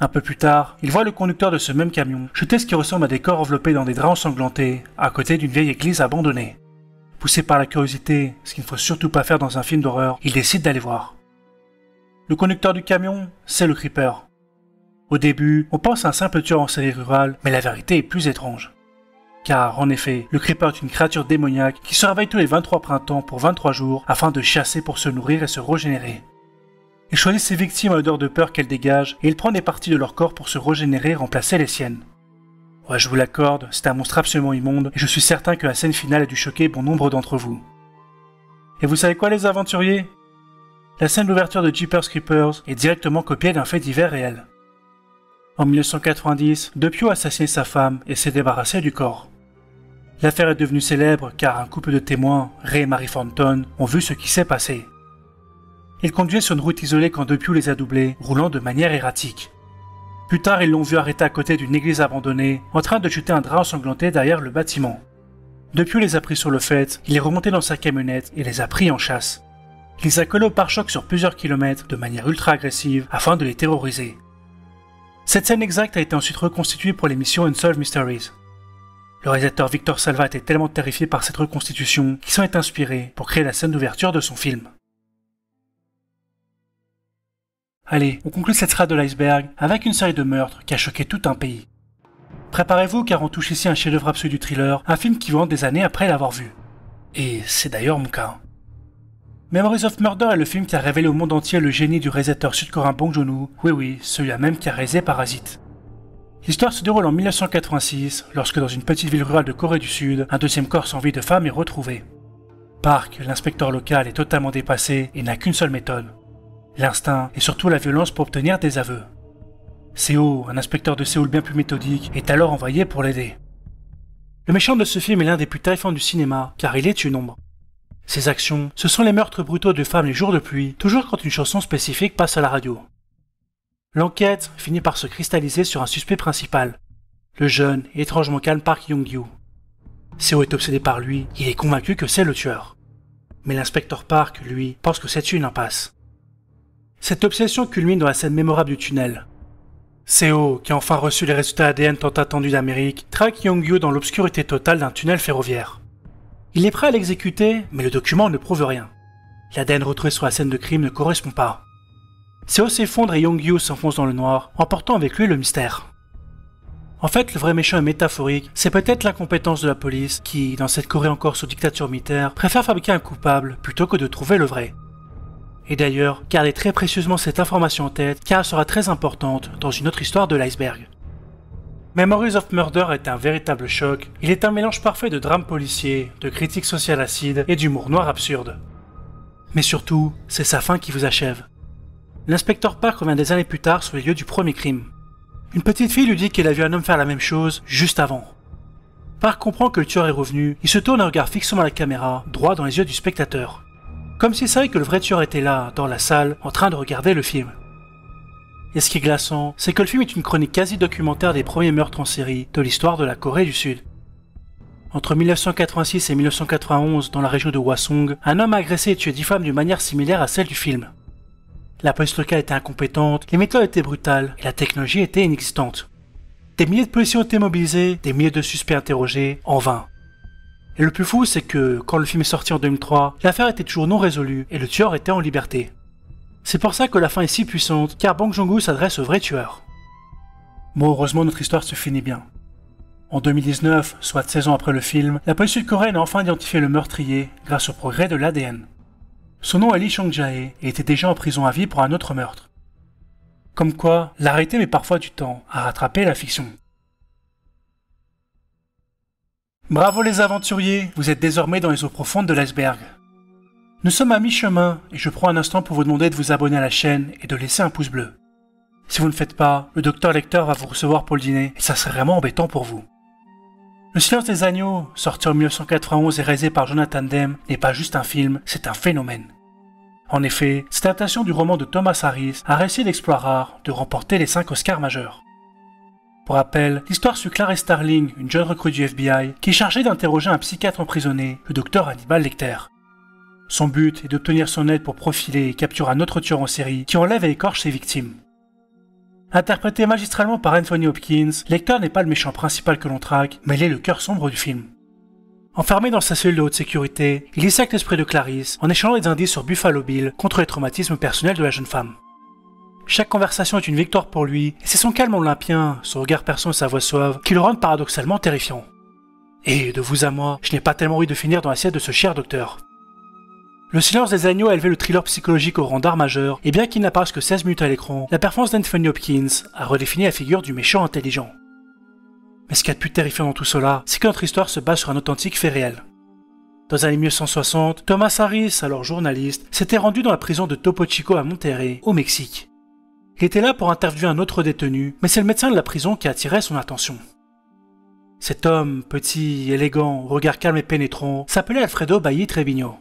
Un peu plus tard, ils voient le conducteur de ce même camion jeter ce qui ressemble à des corps enveloppés dans des draps ensanglantés à côté d'une vieille église abandonnée. Poussé par la curiosité, ce qu'il ne faut surtout pas faire dans un film d'horreur, ils décident d'aller voir. Le conducteur du camion, c'est le Creeper. Au début, on pense à un simple tueur en série rurale, mais la vérité est plus étrange. Car, en effet, le Creeper est une créature démoniaque qui se réveille tous les 23 printemps pour 23 jours afin de chasser pour se nourrir et se régénérer. Il choisit ses victimes à l'odeur de peur qu'elles dégagent et il prend des parties de leur corps pour se régénérer et remplacer les siennes. Ouais, je vous l'accorde, c'est un monstre absolument immonde et je suis certain que la scène finale a dû choquer bon nombre d'entre vous. Et vous savez quoi les aventuriers? La scène d'ouverture de Jeepers Creepers est directement copiée d'un fait divers réel. En 1990, DePue a assassiné sa femme et s'est débarrassé du corps. L'affaire est devenue célèbre car un couple de témoins, Ray et Mary Thornton, ont vu ce qui s'est passé. Ils conduisaient sur une route isolée quand DePue les a doublés, roulant de manière erratique. Plus tard, ils l'ont vu arrêter à côté d'une église abandonnée, en train de jeter un drap ensanglanté derrière le bâtiment. DePue les a pris sur le fait, il est remonté dans sa camionnette et les a pris en chasse. Il les a collés au pare-choc sur plusieurs kilomètres de manière ultra agressive afin de les terroriser. Cette scène exacte a été ensuite reconstituée pour l'émission Unsolved Mysteries. Le réalisateur Victor Salva était tellement terrifié par cette reconstitution qu'il s'en est inspiré pour créer la scène d'ouverture de son film. Allez, on conclut cette strate de l'iceberg avec une série de meurtres qui a choqué tout un pays. Préparez-vous car on touche ici un chef-d'œuvre absolu du thriller, un film qui vend des années après l'avoir vu. Et c'est d'ailleurs mon cas. Memories of Murder est le film qui a révélé au monde entier le génie du réalisateur sud-coréen Bong Joon-ho, oui, celui-là même qui a réalisé Parasite. L'histoire se déroule en 1986, lorsque dans une petite ville rurale de Corée du Sud, un deuxième corps sans vie de femme est retrouvé. Park, l'inspecteur local, est totalement dépassé et n'a qu'une seule méthode. L'instinct et surtout la violence pour obtenir des aveux. Seo, un inspecteur de Séoul bien plus méthodique, est alors envoyé pour l'aider. Le méchant de ce film est l'un des plus terrifiants du cinéma, car il est une ombre. Ses actions, ce sont les meurtres brutaux de femmes les jours de pluie, toujours quand une chanson spécifique passe à la radio. L'enquête finit par se cristalliser sur un suspect principal, le jeune et étrangement calme Park Young-gyu. Seo est obsédé par lui, il est convaincu que c'est le tueur. Mais l'inspecteur Park, lui, pense que c'est une impasse. Cette obsession culmine dans la scène mémorable du tunnel. Seo, qui a enfin reçu les résultats ADN tant attendus d'Amérique, traque Young-gyu dans l'obscurité totale d'un tunnel ferroviaire. Il est prêt à l'exécuter, mais le document ne prouve rien. L'ADN retrouvé sur la scène de crime ne correspond pas. Seo s'effondre et Young-gyu s'enfonce dans le noir, emportant avec lui le mystère. En fait, le vrai méchant est métaphorique, c'est peut-être l'incompétence de la police qui, dans cette Corée encore sous dictature militaire, préfère fabriquer un coupable plutôt que de trouver le vrai. Et d'ailleurs, gardez très précieusement cette information en tête car elle sera très importante dans une autre histoire de l'iceberg. Memories of Murder est un véritable choc, il est un mélange parfait de drame policier, de critique sociale acide et d'humour noir absurde. Mais surtout, c'est sa fin qui vous achève. L'inspecteur Park revient des années plus tard sur les lieux du premier crime. Une petite fille lui dit qu'elle a vu un homme faire la même chose juste avant. Park comprend que le tueur est revenu, il se tourne et regarde fixement la caméra, droit dans les yeux du spectateur. Comme s'il savait que le vrai tueur était là, dans la salle, en train de regarder le film. Et ce qui est glaçant, c'est que le film est une chronique quasi documentaire des premiers meurtres en série de l'histoire de la Corée du Sud. Entre 1986 et 1991, dans la région de Hwasong, un homme a agressé et tué 10 femmes d'une manière similaire à celle du film. La police locale était incompétente, les méthodes étaient brutales et la technologie était inexistante. Des milliers de policiers ont été mobilisés, des milliers de suspects interrogés, en vain. Et le plus fou, c'est que, quand le film est sorti en 2003, l'affaire était toujours non résolue et le tueur était en liberté. C'est pour ça que la fin est si puissante, car Bong Joon-ho s'adresse au vrai tueur. Bon, heureusement notre histoire se finit bien. En 2019, soit 16 ans après le film, la police sud-coréenne a enfin identifié le meurtrier grâce au progrès de l'ADN. Son nom est Lee Chong-jae et était déjà en prison à vie pour un autre meurtre. Comme quoi, la réalité met parfois du temps à rattraper la fiction. Bravo les aventuriers, vous êtes désormais dans les eaux profondes de l'iceberg. Nous sommes à mi-chemin et je prends un instant pour vous demander de vous abonner à la chaîne et de laisser un pouce bleu. Si vous ne le faites pas, le docteur Lecter va vous recevoir pour le dîner et ça serait vraiment embêtant pour vous. Le Silence des Agneaux, sorti en 1991 et réalisé par Jonathan Demme, n'est pas juste un film, c'est un phénomène. En effet, cette adaptation du roman de Thomas Harris a réussi l'exploit rare de remporter les 5 Oscars majeurs. Pour rappel, l'histoire suit Clarice Starling, une jeune recrue du FBI, qui est chargée d'interroger un psychiatre emprisonné, le docteur Hannibal Lecter. Son but est d'obtenir son aide pour profiler et capturer un autre tueur en série qui enlève et écorche ses victimes. Interprété magistralement par Anthony Hopkins, Lecter n'est pas le méchant principal que l'on traque, mais il est le cœur sombre du film. Enfermé dans sa cellule de haute sécurité, il dissèque l'esprit de Clarice en échangeant des indices sur Buffalo Bill contre les traumatismes personnels de la jeune femme. Chaque conversation est une victoire pour lui, et c'est son calme olympien, son regard perçant et sa voix suave qui le rendent paradoxalement terrifiant. Et de vous à moi, je n'ai pas tellement envie de finir dans l'assiette de ce cher docteur. Le Silence des agneaux a élevé le thriller psychologique au rang d'art majeur, et bien qu'il n'apparaisse que 16 minutes à l'écran, la performance d'Anthony Hopkins a redéfini la figure du méchant intelligent. Mais ce qu'il y a de plus terrifiant dans tout cela, c'est que notre histoire se base sur un authentique fait réel. Dans les années 1960, Thomas Harris, alors journaliste, s'était rendu dans la prison de Topo Chico à Monterrey, au Mexique. Il était là pour interviewer un autre détenu, mais c'est le médecin de la prison qui attirait son attention. Cet homme, petit, élégant, au regard calme et pénétrant, s'appelait Alfredo Bailly Trevino.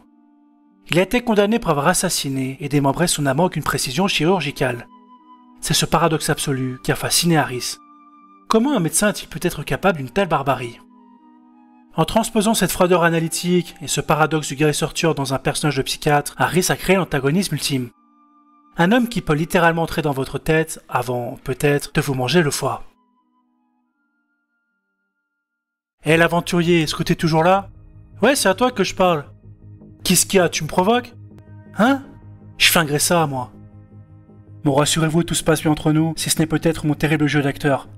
Il a été condamné pour avoir assassiné et démembré son amant avec une précision chirurgicale. C'est ce paradoxe absolu qui a fasciné Harris. Comment un médecin a-t-il pu être capable d'une telle barbarie? En transposant cette froideur analytique et ce paradoxe du guérisseur tueur dans un personnage de psychiatre, Harris a créé l'antagonisme ultime. Un homme qui peut littéralement entrer dans votre tête avant, peut-être, de vous manger le foie. Hé l'aventurier, est-ce que t'es toujours là? Ouais, c'est à toi que je parle. Qu'est-ce qu'il y a, tu me provoques? Hein? Je flinguerai ça, moi. Bon, rassurez-vous, tout se passe bien entre nous, si ce n'est peut-être mon terrible jeu d'acteur.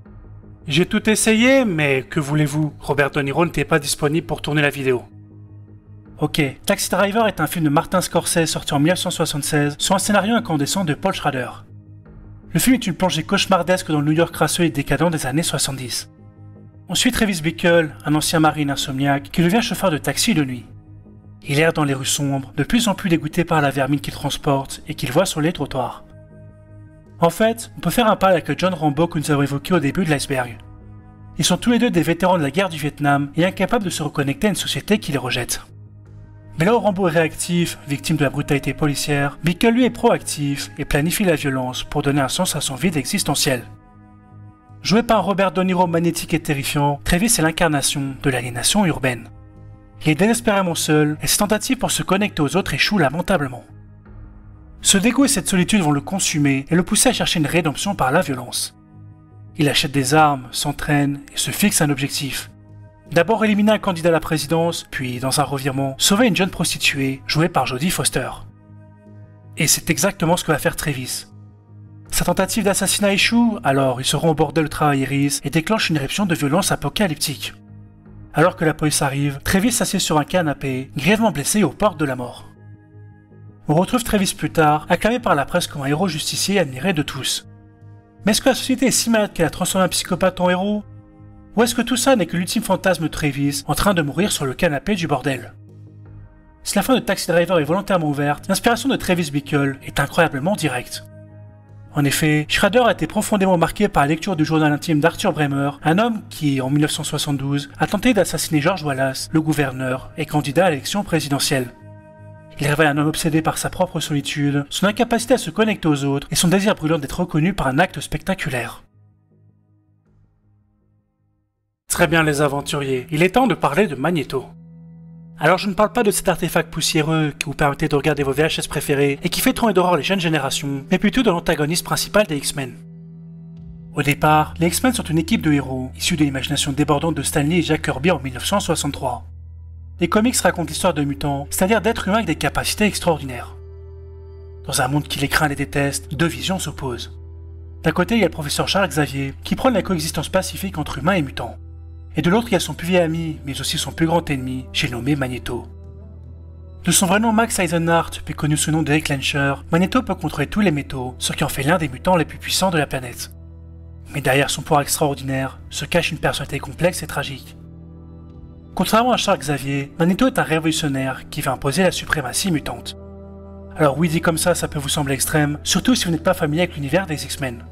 J'ai tout essayé, mais que voulez-vous? Robert De Niro n'était pas disponible pour tourner la vidéo. Ok, Taxi Driver est un film de Martin Scorsese sorti en 1976 sur un scénario incandescent de Paul Schrader. Le film est une plongée cauchemardesque dans le New York crasseux et décadent des années 70. On suit Travis Bickle, un ancien marine insomniaque qui devient chauffeur de taxi de nuit. Il erre dans les rues sombres, de plus en plus dégoûté par la vermine qu'il transporte et qu'il voit sur les trottoirs. En fait, on peut faire un parallèle avec le John Rambo que nous avons évoqué au début de l'iceberg. Ils sont tous les deux des vétérans de la guerre du Vietnam et incapables de se reconnecter à une société qui les rejette. Mais là où Rambo est réactif, victime de la brutalité policière, Bickle lui est proactif et planifie la violence pour donner un sens à son vide existentiel. Joué par un Robert De Niro magnétique et terrifiant, Travis est l'incarnation de l'aliénation urbaine. Il est désespérément seul et ses tentatives pour se connecter aux autres échouent lamentablement. Ce dégoût et cette solitude vont le consumer et le pousser à chercher une rédemption par la violence. Il achète des armes, s'entraîne et se fixe un objectif. D'abord éliminer un candidat à la présidence, puis, dans un revirement, sauver une jeune prostituée jouée par Jodie Foster. Et c'est exactement ce que va faire Travis. Sa tentative d'assassinat échoue, alors il se rend au bordel de travail Iris et déclenche une éruption de violence apocalyptique. Alors que la police arrive, Travis s'assied sur un canapé, grièvement blessé aux portes de la mort. On retrouve Travis plus tard, acclamé par la presse comme un héros justicier admiré de tous. Mais est-ce que la société est si malade qu'elle a transformé un psychopathe en héros? Ou est-ce que tout ça n'est que l'ultime fantasme de Travis en train de mourir sur le canapé du bordel? Si la fin de Taxi Driver est volontairement ouverte, l'inspiration de Travis Bickle est incroyablement directe. En effet, Schrader a été profondément marqué par la lecture du journal intime d'Arthur Bremer, un homme qui, en 1972, a tenté d'assassiner George Wallace, le gouverneur et candidat à l'élection présidentielle. Il révèle un homme obsédé par sa propre solitude, son incapacité à se connecter aux autres et son désir brûlant d'être reconnu par un acte spectaculaire. Très bien les aventuriers, il est temps de parler de Magneto. Alors je ne parle pas de cet artefact poussiéreux qui vous permettait de regarder vos VHS préférés et qui fait trembler d'horreur les jeunes générations, mais plutôt de l'antagoniste principal des X-Men. Au départ, les X-Men sont une équipe de héros, issus de l'imagination débordante de Stan Lee et Jack Kirby en 1963. Les comics racontent l'histoire de mutants, c'est-à-dire d'êtres humains avec des capacités extraordinaires. Dans un monde qui les craint et les déteste, deux visions s'opposent. D'un côté, il y a le professeur Charles Xavier, qui prône la coexistence pacifique entre humains et mutants. Et de l'autre, il y a son plus vieil ami, mais aussi son plus grand ennemi, j'ai nommé Magneto. De son vrai nom Max Eisenhardt, plus connu sous le nom de Hecklencher, Magneto peut contrôler tous les métaux, ce qui en fait l'un des mutants les plus puissants de la planète. Mais derrière son pouvoir extraordinaire, se cache une personnalité complexe et tragique. Contrairement à Charles Xavier, Magneto est un révolutionnaire qui veut imposer la suprématie mutante. Alors oui, dit comme ça peut vous sembler extrême, surtout si vous n'êtes pas familier avec l'univers des X-Men.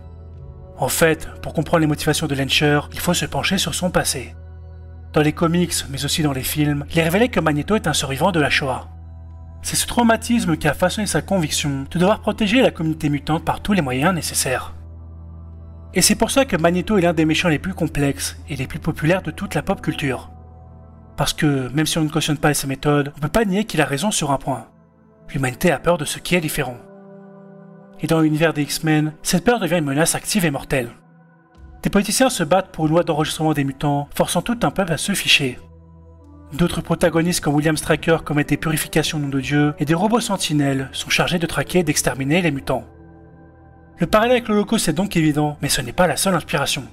En fait, pour comprendre les motivations de Lencher, il faut se pencher sur son passé. Dans les comics, mais aussi dans les films, il est révélé que Magneto est un survivant de la Shoah. C'est ce traumatisme qui a façonné sa conviction de devoir protéger la communauté mutante par tous les moyens nécessaires. Et c'est pour ça que Magneto est l'un des méchants les plus complexes et les plus populaires de toute la pop culture. Parce que, même si on ne cautionne pas ses méthodes, on peut pas nier qu'il a raison sur un point. L'humanité a peur de ce qui est différent. Et dans l'univers des X-Men, cette peur devient une menace active et mortelle. Des politiciens se battent pour une loi d'enregistrement des mutants, forçant tout un peuple à se ficher. D'autres protagonistes comme William Stryker commettent des purifications au nom de Dieu, et des robots sentinelles sont chargés de traquer et d'exterminer les mutants. Le parallèle avec l'Holocauste est donc évident, mais ce n'est pas la seule inspiration.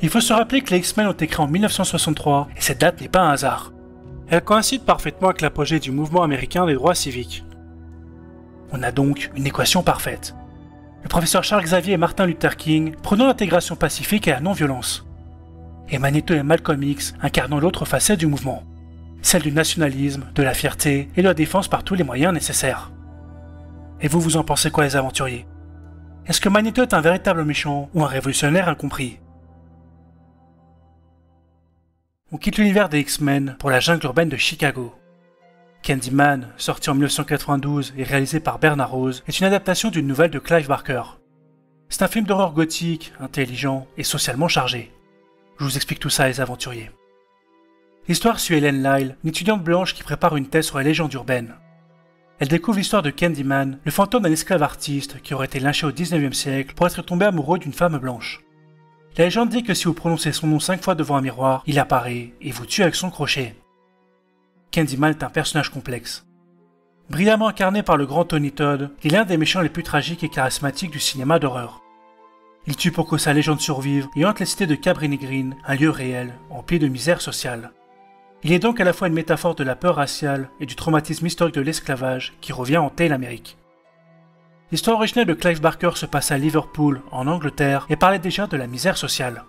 Il faut se rappeler que les X-Men ont été créés en 1963, et cette date n'est pas un hasard. Elle coïncide parfaitement avec l'apogée du mouvement américain des droits civiques. On a donc une équation parfaite. Le professeur Charles Xavier et Martin Luther King prônant l'intégration pacifique et la non-violence. Et Magneto et Malcolm X incarnant l'autre facette du mouvement, celle du nationalisme, de la fierté et de la défense par tous les moyens nécessaires. Et vous en pensez quoi les aventuriers? Est-ce que Magneto est un véritable méchant ou un révolutionnaire incompris? On quitte l'univers des X-Men pour la jungle urbaine de Chicago. Candyman, sorti en 1992 et réalisé par Bernard Rose, est une adaptation d'une nouvelle de Clive Barker. C'est un film d'horreur gothique, intelligent et socialement chargé. Je vous explique tout ça les aventuriers. L'histoire suit Helen Lyle, une étudiante blanche qui prépare une thèse sur les légendes urbaines. Elle découvre l'histoire de Candyman, le fantôme d'un esclave artiste qui aurait été lynché au 19e siècle pour être tombé amoureux d'une femme blanche. La légende dit que si vous prononcez son nom 5 fois devant un miroir, il apparaît et vous tue avec son crochet. Candyman est un personnage complexe. Brillamment incarné par le grand Tony Todd, il est l'un des méchants les plus tragiques et charismatiques du cinéma d'horreur. Il tue pour que sa légende survive et hante les cités de Cabrini Green, un lieu réel, empli de misère sociale. Il est donc à la fois une métaphore de la peur raciale et du traumatisme historique de l'esclavage qui revient hanter l'Amérique. L'histoire originelle de Clive Barker se passe à Liverpool, en Angleterre, et parlait déjà de la misère sociale.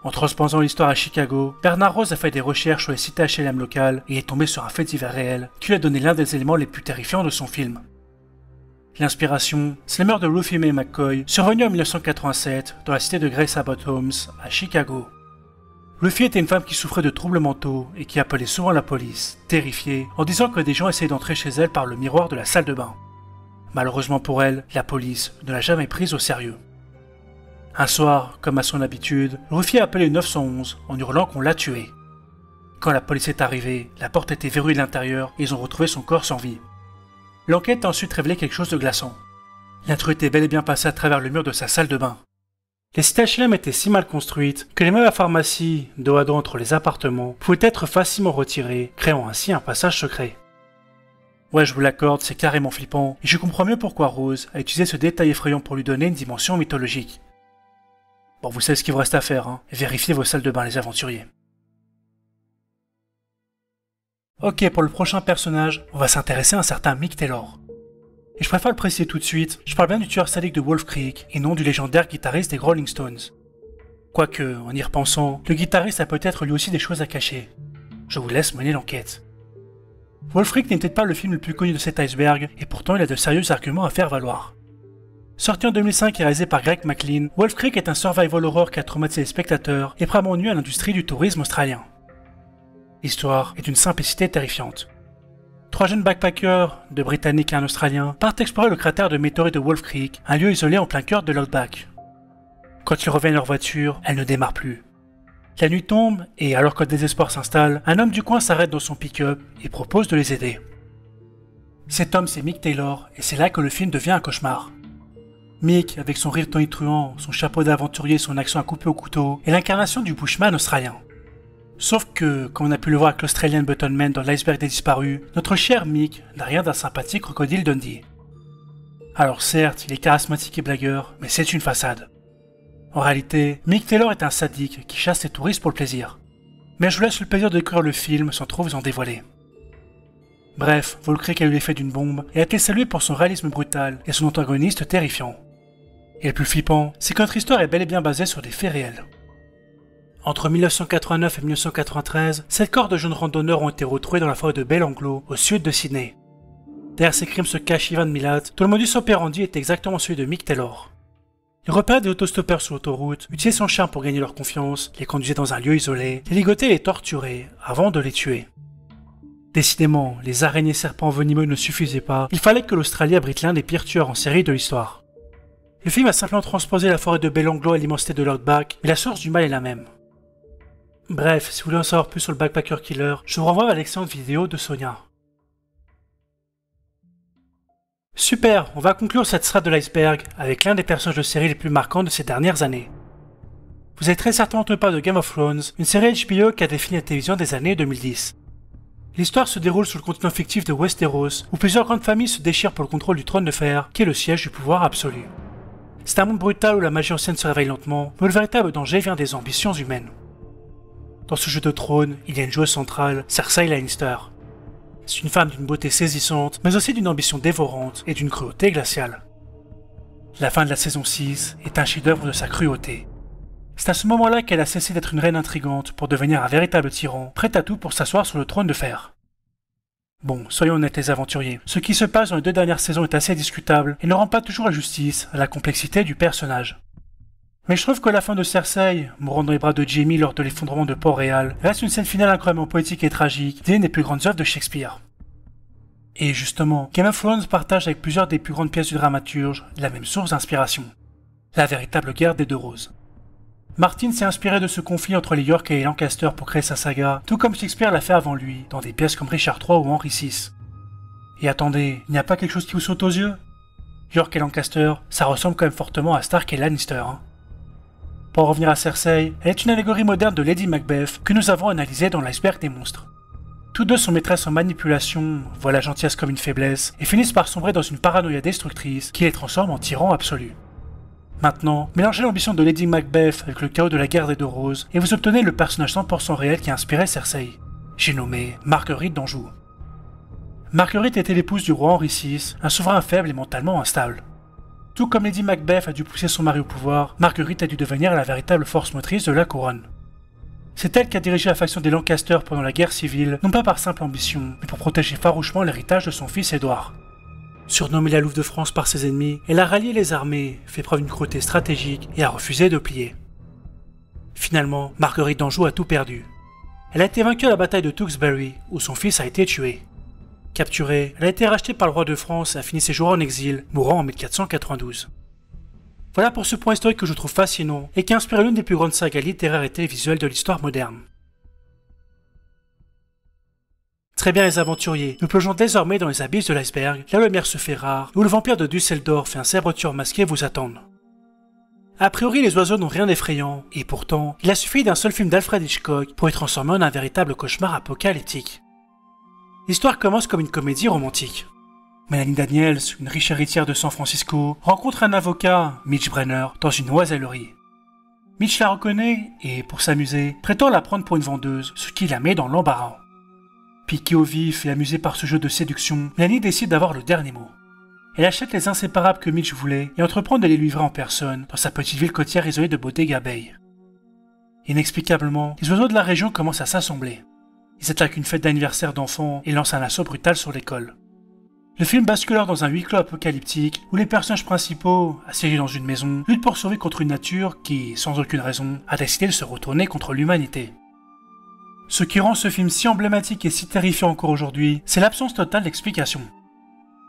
En transposant l'histoire à Chicago, Bernard Rose a fait des recherches sur les cités HLM locales et est tombé sur un fait divers réel qui lui a donné l'un des éléments les plus terrifiants de son film. L'inspiration, c'est le meurtre de Ruthie Mae McCoy, survenu en 1987 dans la cité de Grace Abbott Homes, à Chicago. Ruthie était une femme qui souffrait de troubles mentaux et qui appelait souvent la police, terrifiée, en disant que des gens essayaient d'entrer chez elle par le miroir de la salle de bain. Malheureusement pour elle, la police ne l'a jamais prise au sérieux. Un soir, comme à son habitude, Ruthie a appelé le 911 en hurlant qu'on l'a tuée. Quand la police est arrivée, la porte était verrouillée de l'intérieur et ils ont retrouvé son corps sans vie. L'enquête a ensuite révélé quelque chose de glaçant. L'intrus était bel et bien passé à travers le mur de sa salle de bain. Les cités HLM étaient si mal construites que les meubles à pharmacie, dos à dos entre les appartements, pouvaient être facilement retirés, créant ainsi un passage secret. Ouais, je vous l'accorde, c'est carrément flippant, et je comprends mieux pourquoi Rose a utilisé ce détail effrayant pour lui donner une dimension mythologique. Bon, vous savez ce qu'il vous reste à faire, hein. Vérifiez vos salles de bain, les aventuriers. Ok, pour le prochain personnage, on va s'intéresser à un certain Mick Taylor. Et je préfère le préciser tout de suite, je parle bien du tueur sadique de Wolf Creek, et non du légendaire guitariste des Rolling Stones. Quoique, en y repensant, le guitariste a peut-être lui aussi des choses à cacher. Je vous laisse mener l'enquête. Wolf Creek n'est peut-être pas le film le plus connu de cet iceberg, et pourtant il a de sérieux arguments à faire valoir. Sorti en 2005 et réalisé par Greg McLean, Wolf Creek est un survival horror qui a traumatisé les spectateurs et probablement nuit à l'industrie du tourisme australien. L'histoire est d'une simplicité terrifiante. 3 jeunes backpackers, 2 Britanniques et un Australien, partent explorer le cratère de météorite de Wolf Creek, un lieu isolé en plein cœur de l'Outback. Quand ils reviennent à leur voiture, elle ne démarre plus. La nuit tombe et, alors que le désespoir s'installe, un homme du coin s'arrête dans son pick-up et propose de les aider. Cet homme, c'est Mick Taylor, et c'est là que le film devient un cauchemar. Mick, avec son rire tonitruant, son chapeau d'aventurier et son accent à couper au couteau, est l'incarnation du bushman australien. Sauf que, comme on a pu le voir avec l'Australian Button Man dans l'iceberg des disparus, notre cher Mick n'a rien d'un sympathique crocodile Dundee. Alors certes, il est charismatique et blagueur, mais c'est une façade. En réalité, Mick Taylor est un sadique qui chasse les touristes pour le plaisir. Mais je vous laisse le plaisir de découvrir le film sans trop vous en dévoiler. Bref, Wolf Creek a eu l'effet d'une bombe et a été salué pour son réalisme brutal et son antagoniste terrifiant. Et le plus flippant, c'est que notre histoire est bel et bien basée sur des faits réels. Entre 1989 et 1993, 7 corps de jeunes randonneurs ont été retrouvés dans la forêt de Belanglo, au sud de Sydney. Derrière ces crimes se cache Ivan Milat, dont le modus operandi est exactement celui de Mick Taylor. Il repérait des autostoppeurs sur l'autoroute, utilisait son charme pour gagner leur confiance, les conduisait dans un lieu isolé, les ligotait et les torturait, avant de les tuer. Décidément, les araignées serpents venimeux ne suffisaient pas, il fallait que l'Australie abrite l'un des pires tueurs en série de l'histoire. Le film a simplement transposé la forêt de Belanglo à l'immensité de l'Outback, mais la source du mal est la même. Bref, si vous voulez en savoir plus sur le Backpacker Killer, je vous renvoie à l'excellente vidéo de Sonia. Super, on va conclure cette strate de l'iceberg avec l'un des personnages de série les plus marquants de ces dernières années. Vous avez très certainement entendu parler de Game of Thrones, une série HBO qui a défini la télévision des années 2010. L'histoire se déroule sur le continent fictif de Westeros, où plusieurs grandes familles se déchirent pour le contrôle du trône de fer, qui est le siège du pouvoir absolu. C'est un monde brutal où la magie ancienne se réveille lentement, mais le véritable danger vient des ambitions humaines. Dans ce jeu de trône, il y a une joueuse centrale, Cersei Lannister. C'est une femme d'une beauté saisissante, mais aussi d'une ambition dévorante et d'une cruauté glaciale. La fin de la saison 6 est un chef-d'œuvre de sa cruauté. C'est à ce moment-là qu'elle a cessé d'être une reine intrigante pour devenir un véritable tyran, prêt à tout pour s'asseoir sur le trône de fer. Bon, soyons honnêtes les aventuriers, ce qui se passe dans les 2 dernières saisons est assez discutable et ne rend pas toujours la justice à la complexité du personnage. Mais je trouve que la fin de Cersei, mourant dans les bras de Jaime lors de l'effondrement de Port-Réal, reste une scène finale incroyablement poétique et tragique, d'une des plus grandes œuvres de Shakespeare. Et justement, Game of Thrones partage avec plusieurs des plus grandes pièces du dramaturge la même source d'inspiration, la véritable guerre des 2 roses. Martin s'est inspiré de ce conflit entre les York et les Lancaster pour créer sa saga, tout comme Shakespeare l'a fait avant lui, dans des pièces comme Richard III ou Henri VI. Et attendez, il n'y a pas quelque chose qui vous saute aux yeux? York et Lancaster, ça ressemble quand même fortement à Stark et Lannister, hein. Pour en revenir à Cersei, elle est une allégorie moderne de Lady Macbeth que nous avons analysée dans l'iceberg des monstres. Tous deux sont maîtresses en manipulation, voient la gentillesse comme une faiblesse, et finissent par sombrer dans une paranoïa destructrice qui les transforme en tyrans absolus. Maintenant, mélangez l'ambition de Lady Macbeth avec le chaos de la guerre des 2 roses, et vous obtenez le personnage 100% réel qui a inspiré Cersei. J'ai nommé Marguerite d'Anjou. Marguerite était l'épouse du roi Henri VI, un souverain faible et mentalement instable. Tout comme Lady Macbeth a dû pousser son mari au pouvoir, Marguerite a dû devenir la véritable force motrice de la couronne. C'est elle qui a dirigé la faction des Lancaster pendant la guerre civile, non pas par simple ambition, mais pour protéger farouchement l'héritage de son fils Édouard. Surnommée la Louve de France par ses ennemis, elle a rallié les armées, fait preuve d'une cruauté stratégique et a refusé de plier. Finalement, Marguerite d'Anjou a tout perdu. Elle a été vaincue à la bataille de Tewkesbury, où son fils a été tué. Capturée, elle a été rachetée par le roi de France et a fini ses jours en exil, mourant en 1492. Voilà pour ce point historique que je trouve fascinant et qui a inspiré l'une des plus grandes sagas littéraires et télévisuelles de l'histoire moderne. Très bien les aventuriers, nous plongeons désormais dans les abysses de l'iceberg, là où la mer se fait rare, où le vampire de Düsseldorf et un célèbre tueur masqué vous attendent. A priori les oiseaux n'ont rien d'effrayant, et pourtant, il a suffi d'un seul film d'Alfred Hitchcock pour les transformer en un véritable cauchemar apocalyptique. L'histoire commence comme une comédie romantique. Melanie Daniels, une riche héritière de San Francisco, rencontre un avocat, Mitch Brenner, dans une oisellerie. Mitch la reconnaît et, pour s'amuser, prétend la prendre pour une vendeuse, ce qui la met dans l'embarras. Piquée au vif et amusée par ce jeu de séduction, Melanie décide d'avoir le dernier mot. Elle achète les inséparables que Mitch voulait et entreprend de les livrer en personne dans sa petite ville côtière isolée de Bodega Bay. Inexplicablement, les oiseaux de la région commencent à s'assembler. Ils attaquent une fête d'anniversaire d'enfants et lancent un assaut brutal sur l'école. Le film bascule alors dans un huis clos apocalyptique où les personnages principaux, assiégés dans une maison, luttent pour survivre contre une nature qui, sans aucune raison, a décidé de se retourner contre l'humanité. Ce qui rend ce film si emblématique et si terrifiant encore aujourd'hui, c'est l'absence totale d'explication.